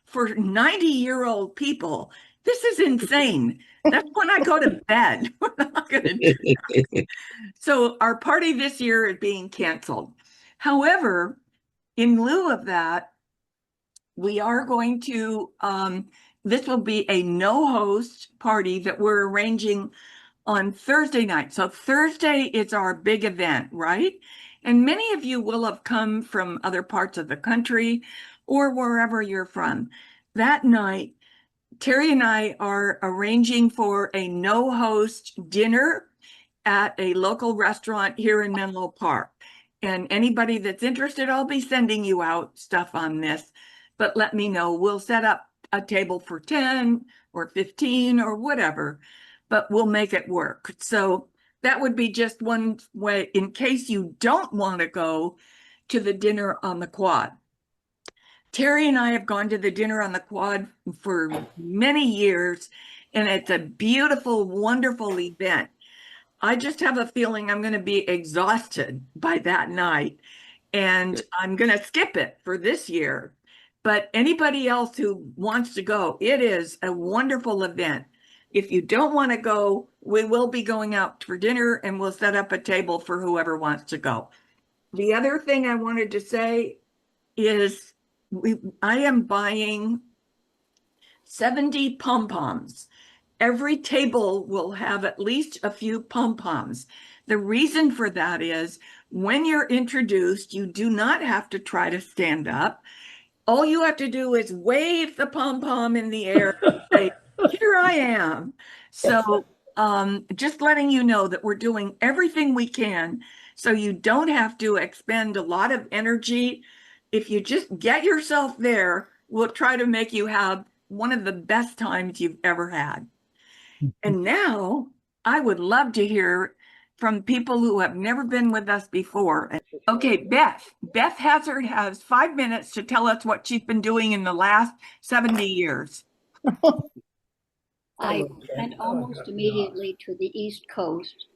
for 90-year-old people, this is insane. That's when I go to bed. We're not going to do that. So our party this year is being canceled. However, in lieu of that, we are going to, this will be a no-host party that we're arranging on Thursday night. So Thursday is our big event, right? And many of you will have come from other parts of the country or wherever you're from. That night, Terry and I are arranging for a no-host dinner at a local restaurant here in Menlo Park. And anybody that's interested, I'll be sending you out stuff on this, but let me know. We'll set up a table for 10 or 15 or whatever, but we'll make it work. So that would be just one way in case you don't want to go to the dinner on the quad. Terry and I have gone to the dinner on the quad for many years, and it's a beautiful, wonderful event. I just have a feeling I'm going to be exhausted by that night, and I'm going to skip it for this year. But anybody else who wants to go, it is a wonderful event. If you don't want to go, we will be going out for dinner and we'll set up a table for whoever wants to go. The other thing I wanted to say is I am buying 70 pom-poms. Every table will have at least a few pom-poms. The reason for that is when you're introduced, you do not have to try to stand up. All you have to do is wave the pom-pom in the air and say, here I am. So just letting you know that we're doing everything we can so you don't have to expend a lot of energy. If you just get yourself there, we'll try to make you have one of the best times you've ever had. And now I would love to hear from people who have never been with us before. Okay, Beth Hazard has 5 minutes to tell us what she's been doing in the last 70 years. I went almost immediately to the East Coast,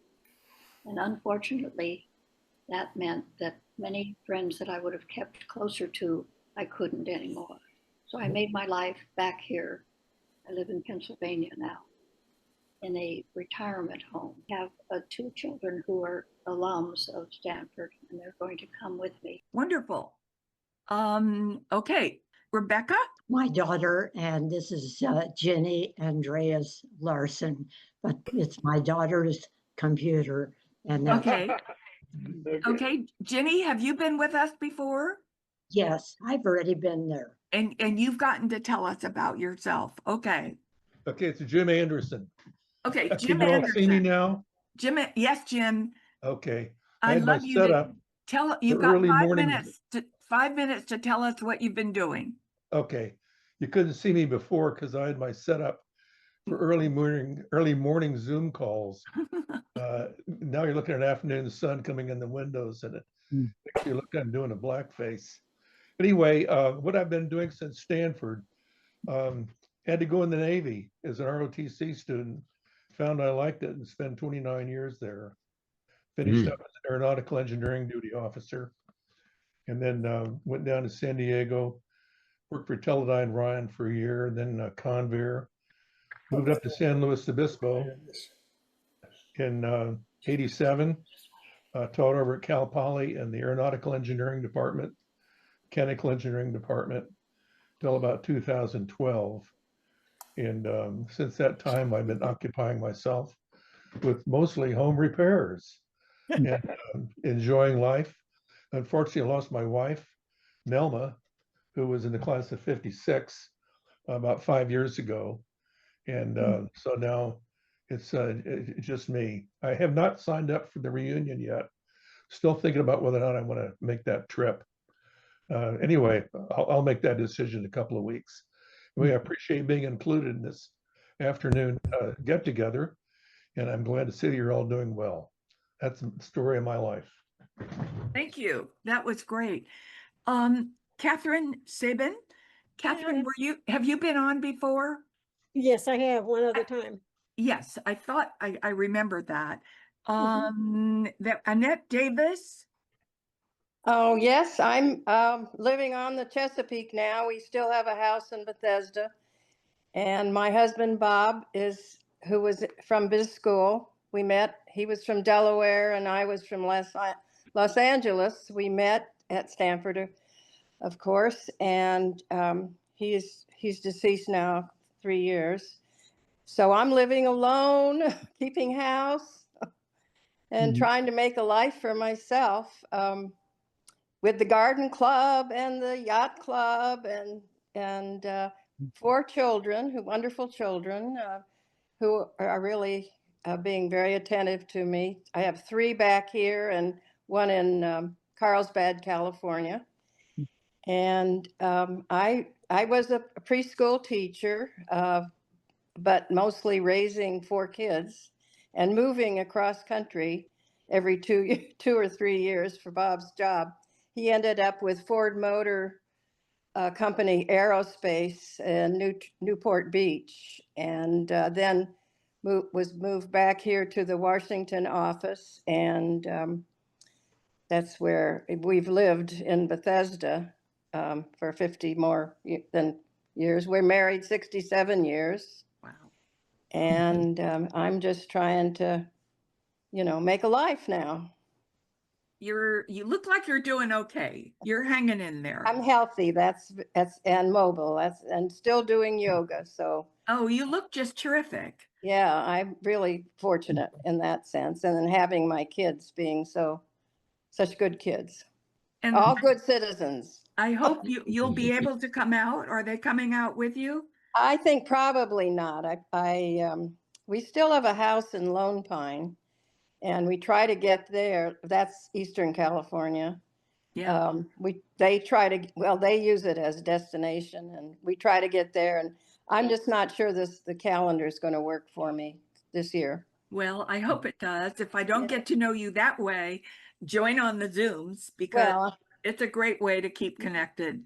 and unfortunately, that meant that many friends that I would have kept closer to, I couldn't anymore. So I made my life back here. I live in Pennsylvania now, in a retirement home. I have 2 children who are alums of Stanford, and they're going to come with me. Wonderful. Okay, Rebecca? My daughter, and this is Jenny Andreas Larson, but it's my daughter's computer. And okay. Okay, Jenny, have you been with us before? Yes, I've already been there. And you've gotten to tell us about yourself. Okay. Okay, it's Jim Anderson. Okay, Can Jim you all Anderson. see me now? Jim, yes, Jim. Okay. I had my love you setup to tell. You've for got early 5 morning. minutes. 5 minutes to tell us what you've been doing. Okay. You couldn't see me before because I had my setup for early morning Zoom calls. Now you're looking at afternoon sun coming in the windows, and it makes you look like I'm doing a blackface. Anyway, what I've been doing since Stanford, had to go in the Navy as an ROTC student, found I liked it and spent 29 years there. Finished up as an aeronautical engineering duty officer, and then went down to San Diego, worked for Teledyne Ryan for a year, and then Convair. Moved up to San Luis Obispo in 87, taught over at Cal Poly in the aeronautical engineering department, mechanical engineering department, till about 2012. And since that time, I've been occupying myself with mostly home repairs and enjoying life. Unfortunately, I lost my wife, Nelma, who was in the class of 56 about 5 years ago. And so now it's just me. I have not signed up for the reunion yet. Still thinking about whether or not I want to make that trip. Anyway, I'll make that decision in a couple of weeks. We appreciate being included in this afternoon get together, and I'm glad to see you're all doing well. That's the story of my life. Thank you. That was great. Catherine Sabin. Catherine, have you been on before? Yes, I have one other time. Yes, I thought I remembered that. Annette Davis. Oh, yes, I'm living on the Chesapeake now. We still have a house in Bethesda. And my husband, Bob, who was from biz school. We met, he was from Delaware and I was from Los Angeles. We met at Stanford, of course, and he's deceased now 3 years. So I'm living alone, keeping house, and trying to make a life for myself. With the garden club and the yacht club and 4 children, wonderful children, who are really being very attentive to me. I have 3 back here and 1 in Carlsbad, California. And I was a preschool teacher, but mostly raising 4 kids and moving across country every 2 or 3 years for Bob's job. He ended up with Ford Motor company Aerospace in Newport Beach, and then was moved back here to the Washington office, and that's where we've lived in Bethesda for 50 more than years. We're married 67 years. Wow. And I'm just trying to, make a life now. You look like you're doing okay. You're hanging in there. I'm healthy. That's and mobile. And still doing yoga. So. Oh, you look just terrific. Yeah, I'm really fortunate in that sense. And then having my kids being such good kids. And all good citizens. I hope you'll be able to come out. Are they coming out with you? I think probably not. We still have a house in Lone Pine, and we try to get there. That's Eastern California. Yeah. They use it as a destination, and we try to get there. And I'm just not sure the calendar is going to work for me this year. Well, I hope it does. If I don't get to know you that way, join on the Zooms, because it's a great way to keep connected.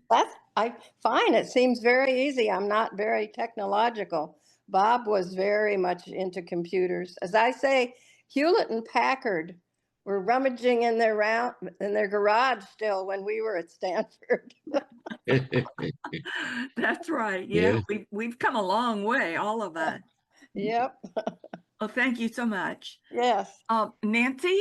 Fine. It seems very easy. I'm not very technological. Bob was very much into computers. As I say, Hewlett and Packard were rummaging in their garage still when we were at Stanford. That's right. Yeah, we've come a long way, all of us. Yep. Well, thank you so much. Yes. Nancy?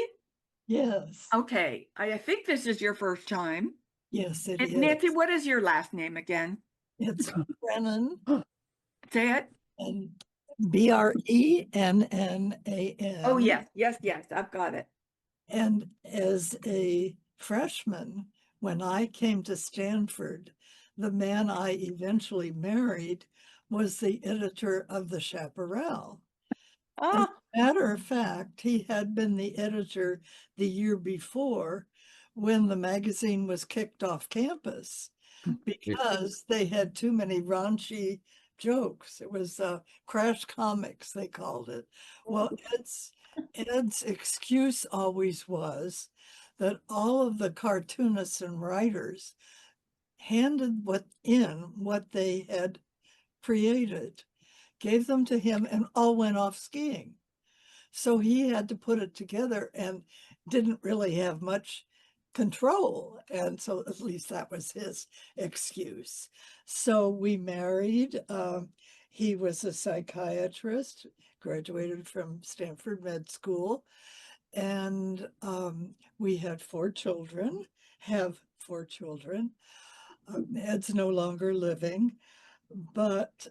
Yes. Okay. I think this is your first time. Yes, it is. Nancy, what is your last name again? It's Brennan. Say it. And Brennan. Oh, yes. I've got it. And as a freshman, when I came to Stanford, the man I eventually married was the editor of the Chaparral. As a matter of fact, he had been the editor the year before when the magazine was kicked off campus because they had too many raunchy jokes. It was crash comics, they called it. Well, Ed's excuse always was that all of the cartoonists and writers handed what they had created, gave them to him, and all went off skiing. So he had to put it together and didn't really have much control. And so at least that was his excuse. So we married. He was a psychiatrist, graduated from Stanford Med School. And we had 4 children, have 4 children. Ed's no longer living, but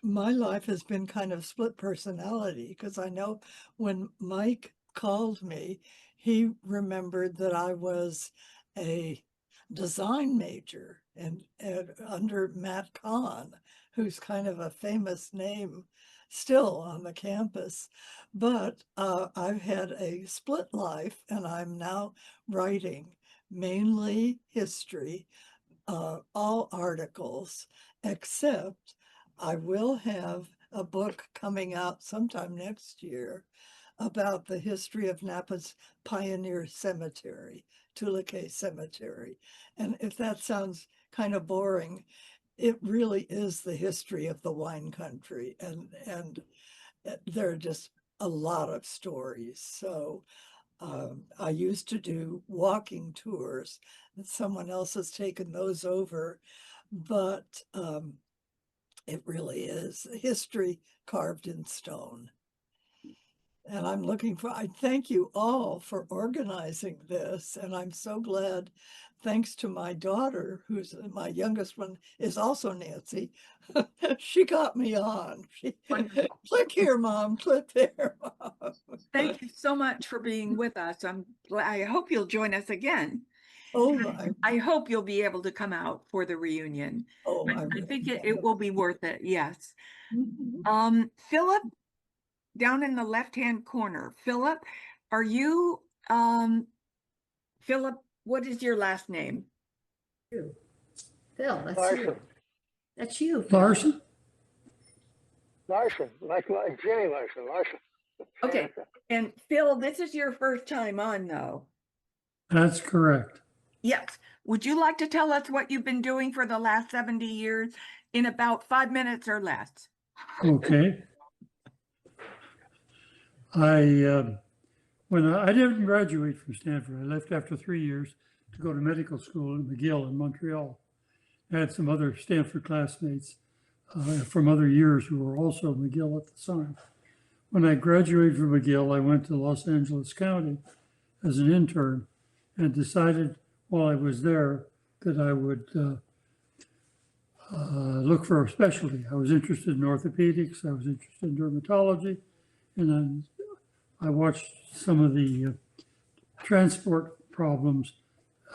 my life has been kind of split personality, because I know when Mike called me, he remembered that I was a design major and under Matt Kahn, who's kind of a famous name still on the campus. But I've had a split life, and I'm now writing mainly history, all articles, except I will have a book coming out sometime next year about the history of Napa's Pioneer Cemetery, Tulake Cemetery. And if that sounds kind of boring, it really is the history of the wine country. And there are just a lot of stories. So I used to do walking tours, and someone else has taken those over, but it really is history carved in stone. And I thank you all for organizing this. And I'm so glad, thanks to my daughter, who's my youngest one, is also Nancy. She got me on. Click here, Mom, click there, Mom. Thank you so much for being with us. I hope you'll join us again. Oh, I hope you'll be able to come out for the reunion. Oh, I think it will be worth it. Yes. Mm-hmm. Philip, down in the left-hand corner. Philip, are you, Philip, what is your last name? Phil, that's Larson. you. That's you. Phil. Larson? Larson, like Jenny Larson. Okay. And Phil, this is your first time on, though. That's correct. Yes. Would you like to tell us what you've been doing for the last 70 years in about 5 minutes or less? Okay. When I didn't graduate from Stanford, I left after 3 years to go to medical school at McGill in Montreal. I had some other Stanford classmates from other years who were also McGill at the time. When I graduated from McGill, I went to Los Angeles County as an intern and decided while I was there that I would look for a specialty. I was interested in orthopedics, I was interested in dermatology, and then I watched some of the transport problems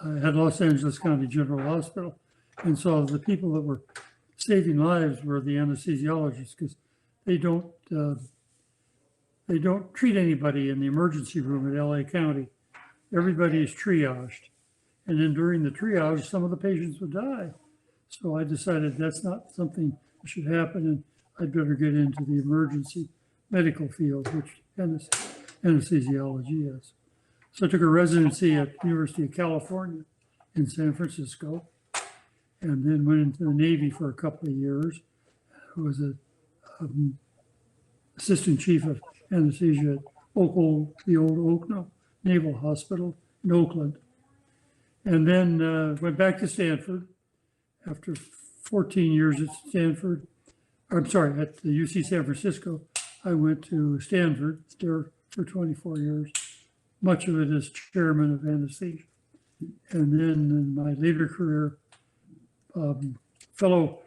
at Los Angeles County General Hospital and saw the people that were saving lives were the anesthesiologists because they don't treat anybody in the emergency room at LA County. Everybody is triaged. And then during the triage, some of the patients would die. So I decided that's not something that should happen and I'd better get into the emergency medical field, which anesthesiology is. So I took a residency at the University of California in San Francisco and then went into the Navy for a couple of years. I was a assistant chief of anesthesia at the old Oak Naval Hospital in Oakland. And then went back to Stanford after 14 years at Stanford. I'm sorry, at the UC San Francisco. I went to Stanford there for 24 years, much of it as chairman of anesthesia. And then in my later career, fellow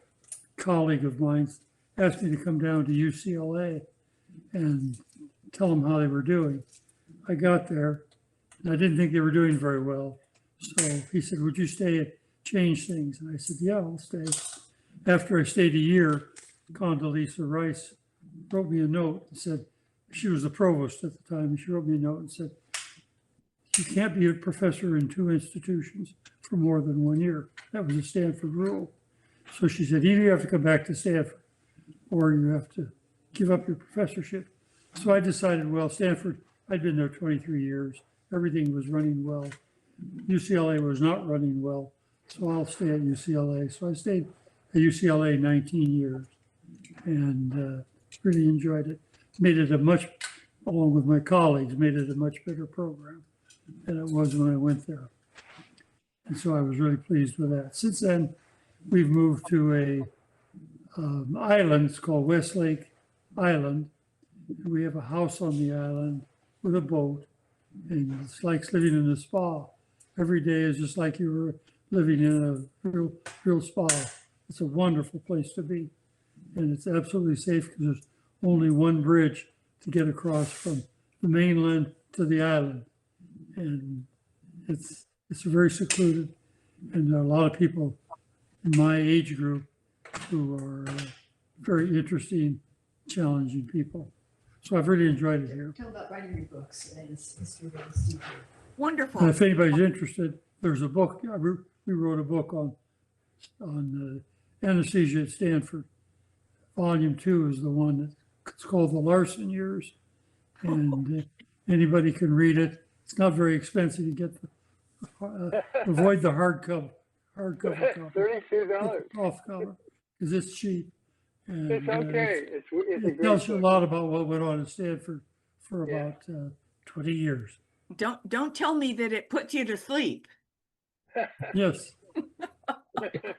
colleague of mine asked me to come down to UCLA and tell them how they were doing. I got there and I didn't think they were doing very well. So he said, would you stay and change things? And I said, yeah, I'll stay. After I stayed a year, Condoleezza Rice wrote me a note and said, she was the provost at the time, and she wrote me a note and said, you can't be a professor in 2 institutions for more than 1 year. That was a Stanford rule. So she said, either you have to come back to Stanford or you have to give up your professorship. So I decided, well, Stanford, I'd been there 23 years. Everything was running well. UCLA was not running well, so I'll stay at UCLA. So I stayed at UCLA 19 years and really enjoyed it. Made it along with my colleagues, made it a much better program than it was when I went there. And so I was really pleased with that. Since then, we've moved to a island. It's called Westlake Island. We have a house on the island with a boat, and it's like living in a spa. Every day is just like you were living in a real spa. It's a wonderful place to be, and it's absolutely safe because there's only one bridge to get across from the mainland to the island, and it's very secluded, and there are a lot of people in my age group who are very interesting, challenging people. So I've really enjoyed it here. Tell about writing your books and its history of anesthesia. Wonderful. And if anybody's interested, there's a book. We wrote a book on anesthesia at Stanford. Volume 2 is the one that's called The Larson Years, and anybody can read it. It's not very expensive. You get avoid the hardcover copy. $32. Off cover because it's cheap. And, it's okay. It tells you a lot about what went on at Stanford for about 20 years. Don't tell me that it puts you to sleep. Yes. It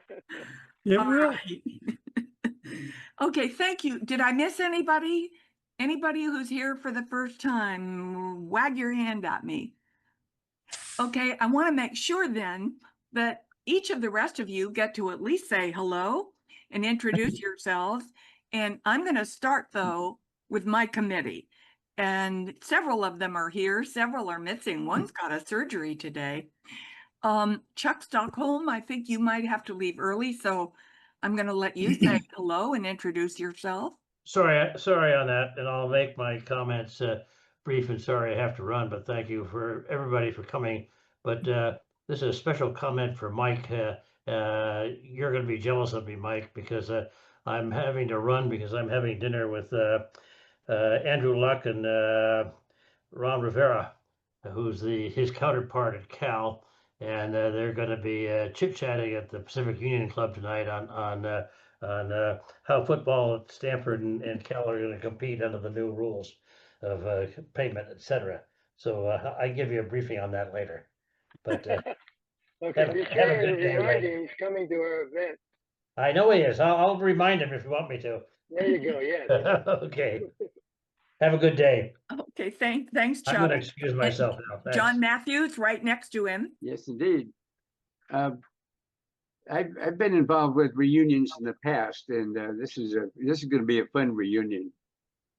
will. Right. Okay, thank you. Did I miss anybody? Anybody who's here for the first time, wag your hand at me. Okay, I want to make sure then that each of the rest of you get to at least say hello and introduce yourselves. And I'm going to start, though, with my committee. And several of them are here. Several are missing. One's got a surgery today. Chuck Stockholm, I think you might have to leave early, so I'm going to let you say hello and introduce yourself. Sorry on that, and I'll make my comments brief and sorry I have to run, but thank you for everybody for coming. But this is a special comment for Mike. You're going to be jealous of me, Mike, because I'm having to run because I'm having dinner with Andrew Luck and Ron Rivera, who's his counterpart at Cal. and they're going to be chit-chatting at the Pacific Union Club tonight on how football at Stanford and Cal are going to compete under the new rules of payment, etc. So I give you a briefing on that later. But Okay, be have a sure to good day, remind Ray. him he's coming to our event. I know he is. I'll remind him if you want me to. There you go. Yeah. Okay. Have a good day. Okay, thanks, I'm Chuck. going to excuse And myself now. Thanks. John Matthews, right next to him. Yes, indeed. I've been involved with reunions in the past, and this is going to be a fun reunion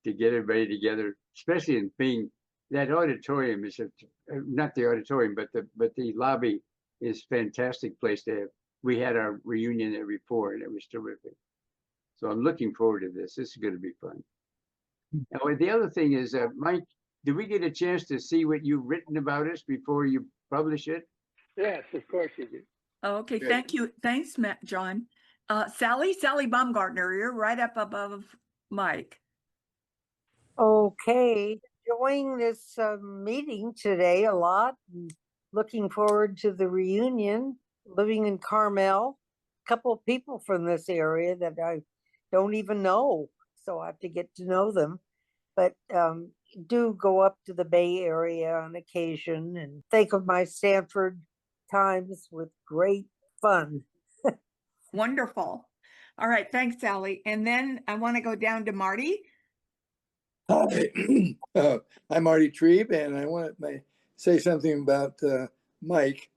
to get everybody together, especially in being that auditorium is not the auditorium, but the lobby is a fantastic place to have. We had our reunion there before, and it was terrific. So I'm looking forward to this. This is going to be fun. Now, the other thing is, Mike, did we get a chance to see what you've written about us before you publish it? Yes, of course you do. Okay, Good. thank you. Thanks, John. Sally Baumgartner, you're right up above Mike. Okay, enjoying this meeting today a lot. And looking forward to the reunion. Living in Carmel, a couple of people from this area that I don't even know, so I have to get to know them. But do go up to the Bay Area on occasion and think of my Stanford times with great fun. Wonderful. All right, thanks, Sally. And then I want to go down to Marty. Hi, I'm Marty Trebe, and I want to say something about Mike,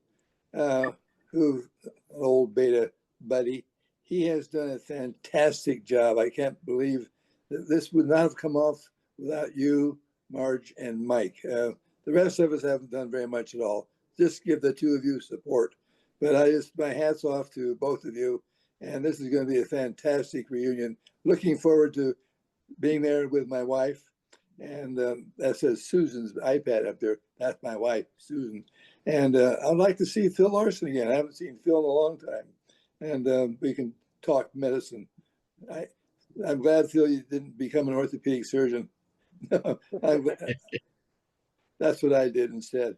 who an old beta buddy. He has done a fantastic job. I can't believe that this would not have come off without you, Marge, and Mike. The rest of us haven't done very much at all. Just give the two of you support. But my hat's off to both of you, and this is going to be a fantastic reunion. Looking forward to being there with my wife. And that says Susan's iPad up there. That's my wife, Susan. And I'd like to see Phil Larson again. I haven't seen Phil in a long time. And we can talk medicine. I'm glad, Phil, you didn't become an orthopedic surgeon. That's what I did instead.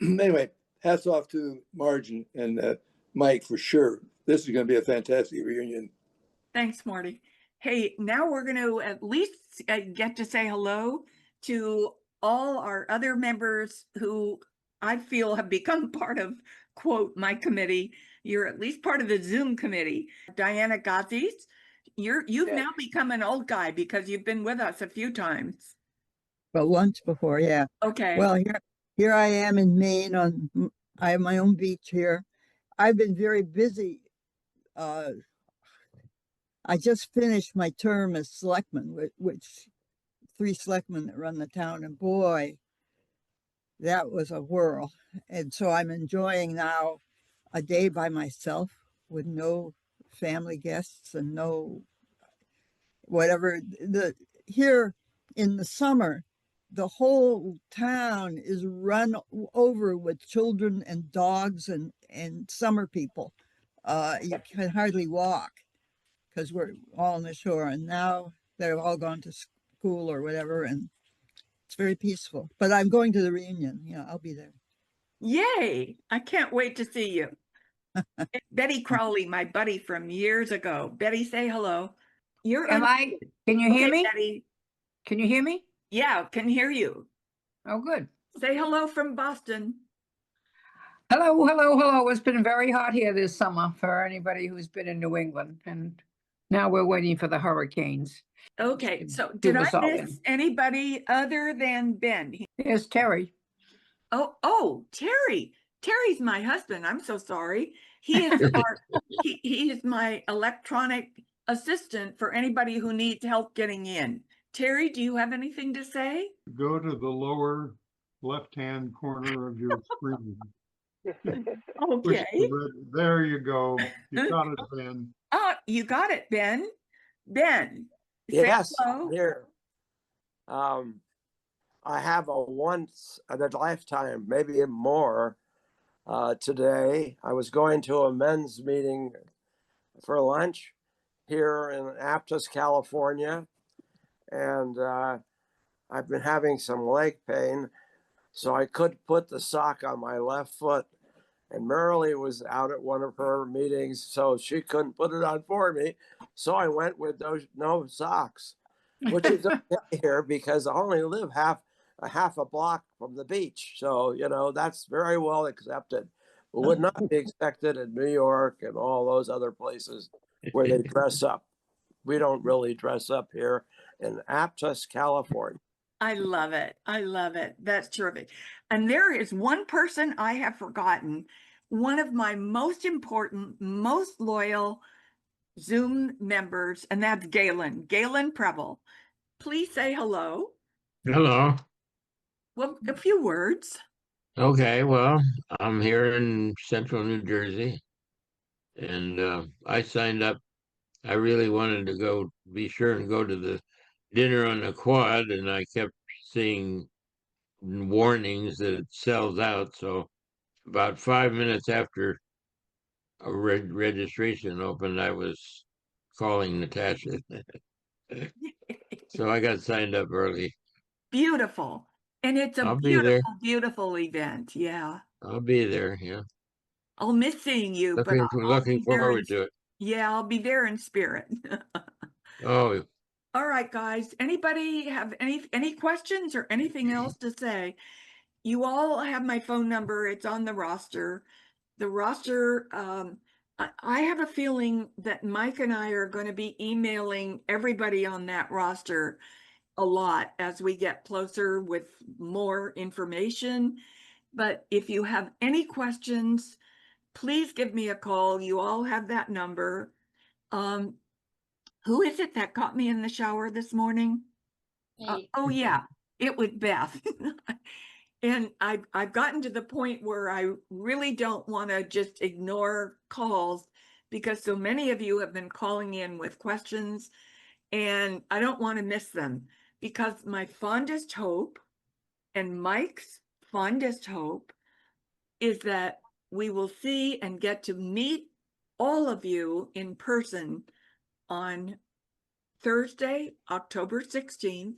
Anyway, hats off to Marge and Mike for sure. This is going to be a fantastic reunion. Thanks, Marty. Hey, now we're going to at least get to say hello to all our other members who I feel have become part of, quote, my committee. You're at least part of the Zoom committee. Diana Gazis, you've now become an old guy because you've been with us a few times. Well, once before, yeah. Okay. Well, here I am in Maine. I have my own beach here. I've been very busy. I just finished my term as selectman, which 3 selectmen that run the town, and boy, that was a whirl. And so I'm enjoying now a day by myself with no family guests and no whatever. Here in the summer, the whole town is run over with children and dogs and summer people. You can hardly walk because we're all on the shore, and now they've all gone to school or whatever, and it's very peaceful. But I'm going to the reunion. Yeah, I'll be there. Yay! I can't wait to see you. Betty Crowley, my buddy from years ago. Betty, say hello. Can you hear me? Betty. Can you hear me? Yeah, can hear you. Oh, good. Say hello from Boston. Hello, hello, hello. It's been very hot here this summer for anybody who's been in New England. And now we're waiting for the hurricanes. Okay, so did I miss anybody other than Ben? There's Terry. Oh, Terry. Terry's my husband. I'm so sorry. He is he is my electronic assistant for anybody who needs help getting in. Terry, do you have anything to say? Go to the lower left-hand corner of your screen. Okay. There you go. You got it, Ben. Oh, you got it, Ben. Ben. Yes, here. I have a once in a lifetime, maybe even more, today. I was going to a men's meeting for lunch here in Aptos, California, and I've been having some leg pain, so I could put the sock on my left foot, and Marilee was out at one of her meetings, so she couldn't put it on for me. So I went with those no socks, which is okay here because I only live half a block from the beach. So, that's very well accepted. But would not be expected in New York and all those other places where they dress up. We don't really dress up here in Aptos, California. I love it. I love it. That's terrific. And there is one person I have forgotten, one of my most important, most loyal Zoom members, and that's Galen Preble. Please say hello. Hello. Well, a few words. Okay, well, I'm here in central New Jersey, and I signed up. I really wanted to be sure and go to the dinner on the quad, and I kept seeing warnings that it sells out. So about 5 minutes after a registration opened, I was calling Natasha. So I got signed up early. Beautiful. And it's a I'll be there. beautiful event. Yeah. I'll be there. Yeah. I'll miss seeing you, but I'll Looking be there forward to it. Yeah, I'll be there in spirit. Oh, All right, guys. Anybody have any questions or anything else to say? You all have my phone number. It's on the roster. The roster, I have a feeling that Mike and I are going to be emailing everybody on that roster a lot as we get closer with more information. But if you have any questions, please give me a call. You all have that number. Who is it that caught me in the shower this morning? Oh yeah, it was Beth. And I've gotten to the point where I really don't want to just ignore calls because so many of you have been calling in with questions and I don't want to miss them because my fondest hope and Mike's fondest hope is that we will see and get to meet all of you in person on Thursday, October 16th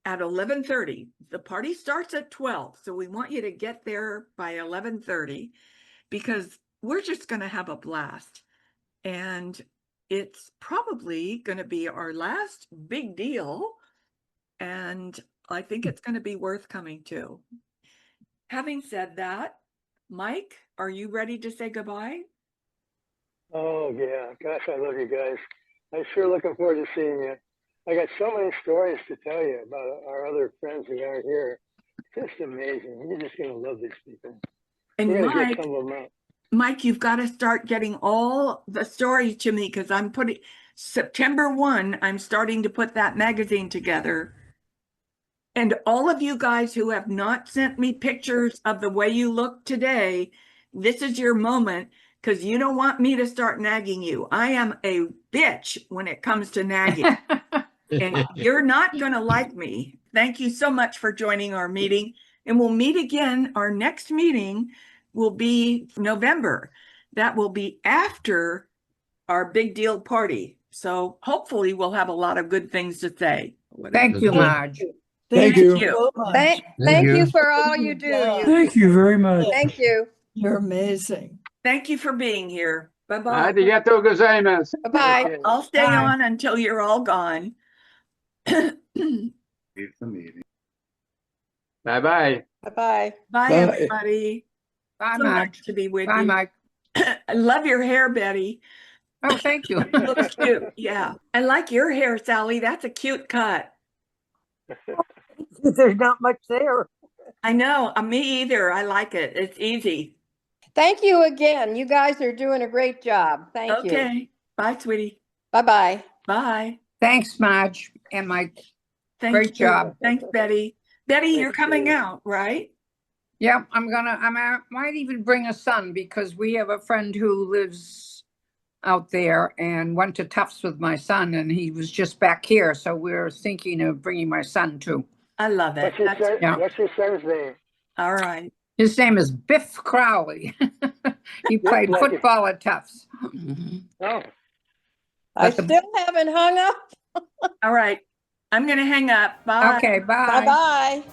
at 11:30. The party starts at 12, so we want you to get there by 11:30 because we're just going to have a blast. And it's probably going to be our last big deal, and I think it's going to be worth coming to. Having said that, Mike, are you ready to say goodbye? Oh, yeah. Gosh, I love you guys. I'm sure looking forward to seeing you. I got so many stories to tell you about our other friends who aren't here. Just amazing. You're just going to love these people. And We're going to Mike, get some of them out. Mike, you've got to start getting all the stories to me because I'm putting September 1, I'm starting to put that magazine together. And all of you guys who have not sent me pictures of the way you look today, this is your moment because you don't want me to start nagging you. I am a bitch when it comes to nagging. And you're not going to like me. Thank you so much for joining our meeting. And we'll meet again. Our next meeting will be November. That will be after our big deal party. So hopefully we'll have a lot of good things to say. Thank you, Marge. Thank you. Thank you for all you do. Thank you very much. Thank you. You're amazing. Thank you for being here. Bye-bye. Arigato gozaimasu. Bye-bye. I'll stay on until you're all gone. Bye-bye. Bye-bye. Bye, everybody. Bye, So Marge. nice to be with Bye, you. Mike. I love your hair, Betty. Oh, thank you. Looks cute. Yeah. I like your hair, Sally. That's a cute cut. There's not much there. I know. Me either. I like it. It's easy. Thank you again. You guys are doing a great job. Thank you. Okay. Bye, sweetie. Bye-bye. Bye. Thanks, Marge and Mike. Thank Great you. job. Thanks, Betty. Betty, you're coming out, right? Yeah, I might even bring a son because we have a friend who lives out there and went to Tufts with my son and he was just back here. So we're thinking of bringing my son too. I love it. What's your son's name? All right. His name is Biff Crowley. He played like it. football at Tufts. Oh. I still haven't hung up. All right. I'm going to hang up. Bye. Okay, bye. Bye-bye.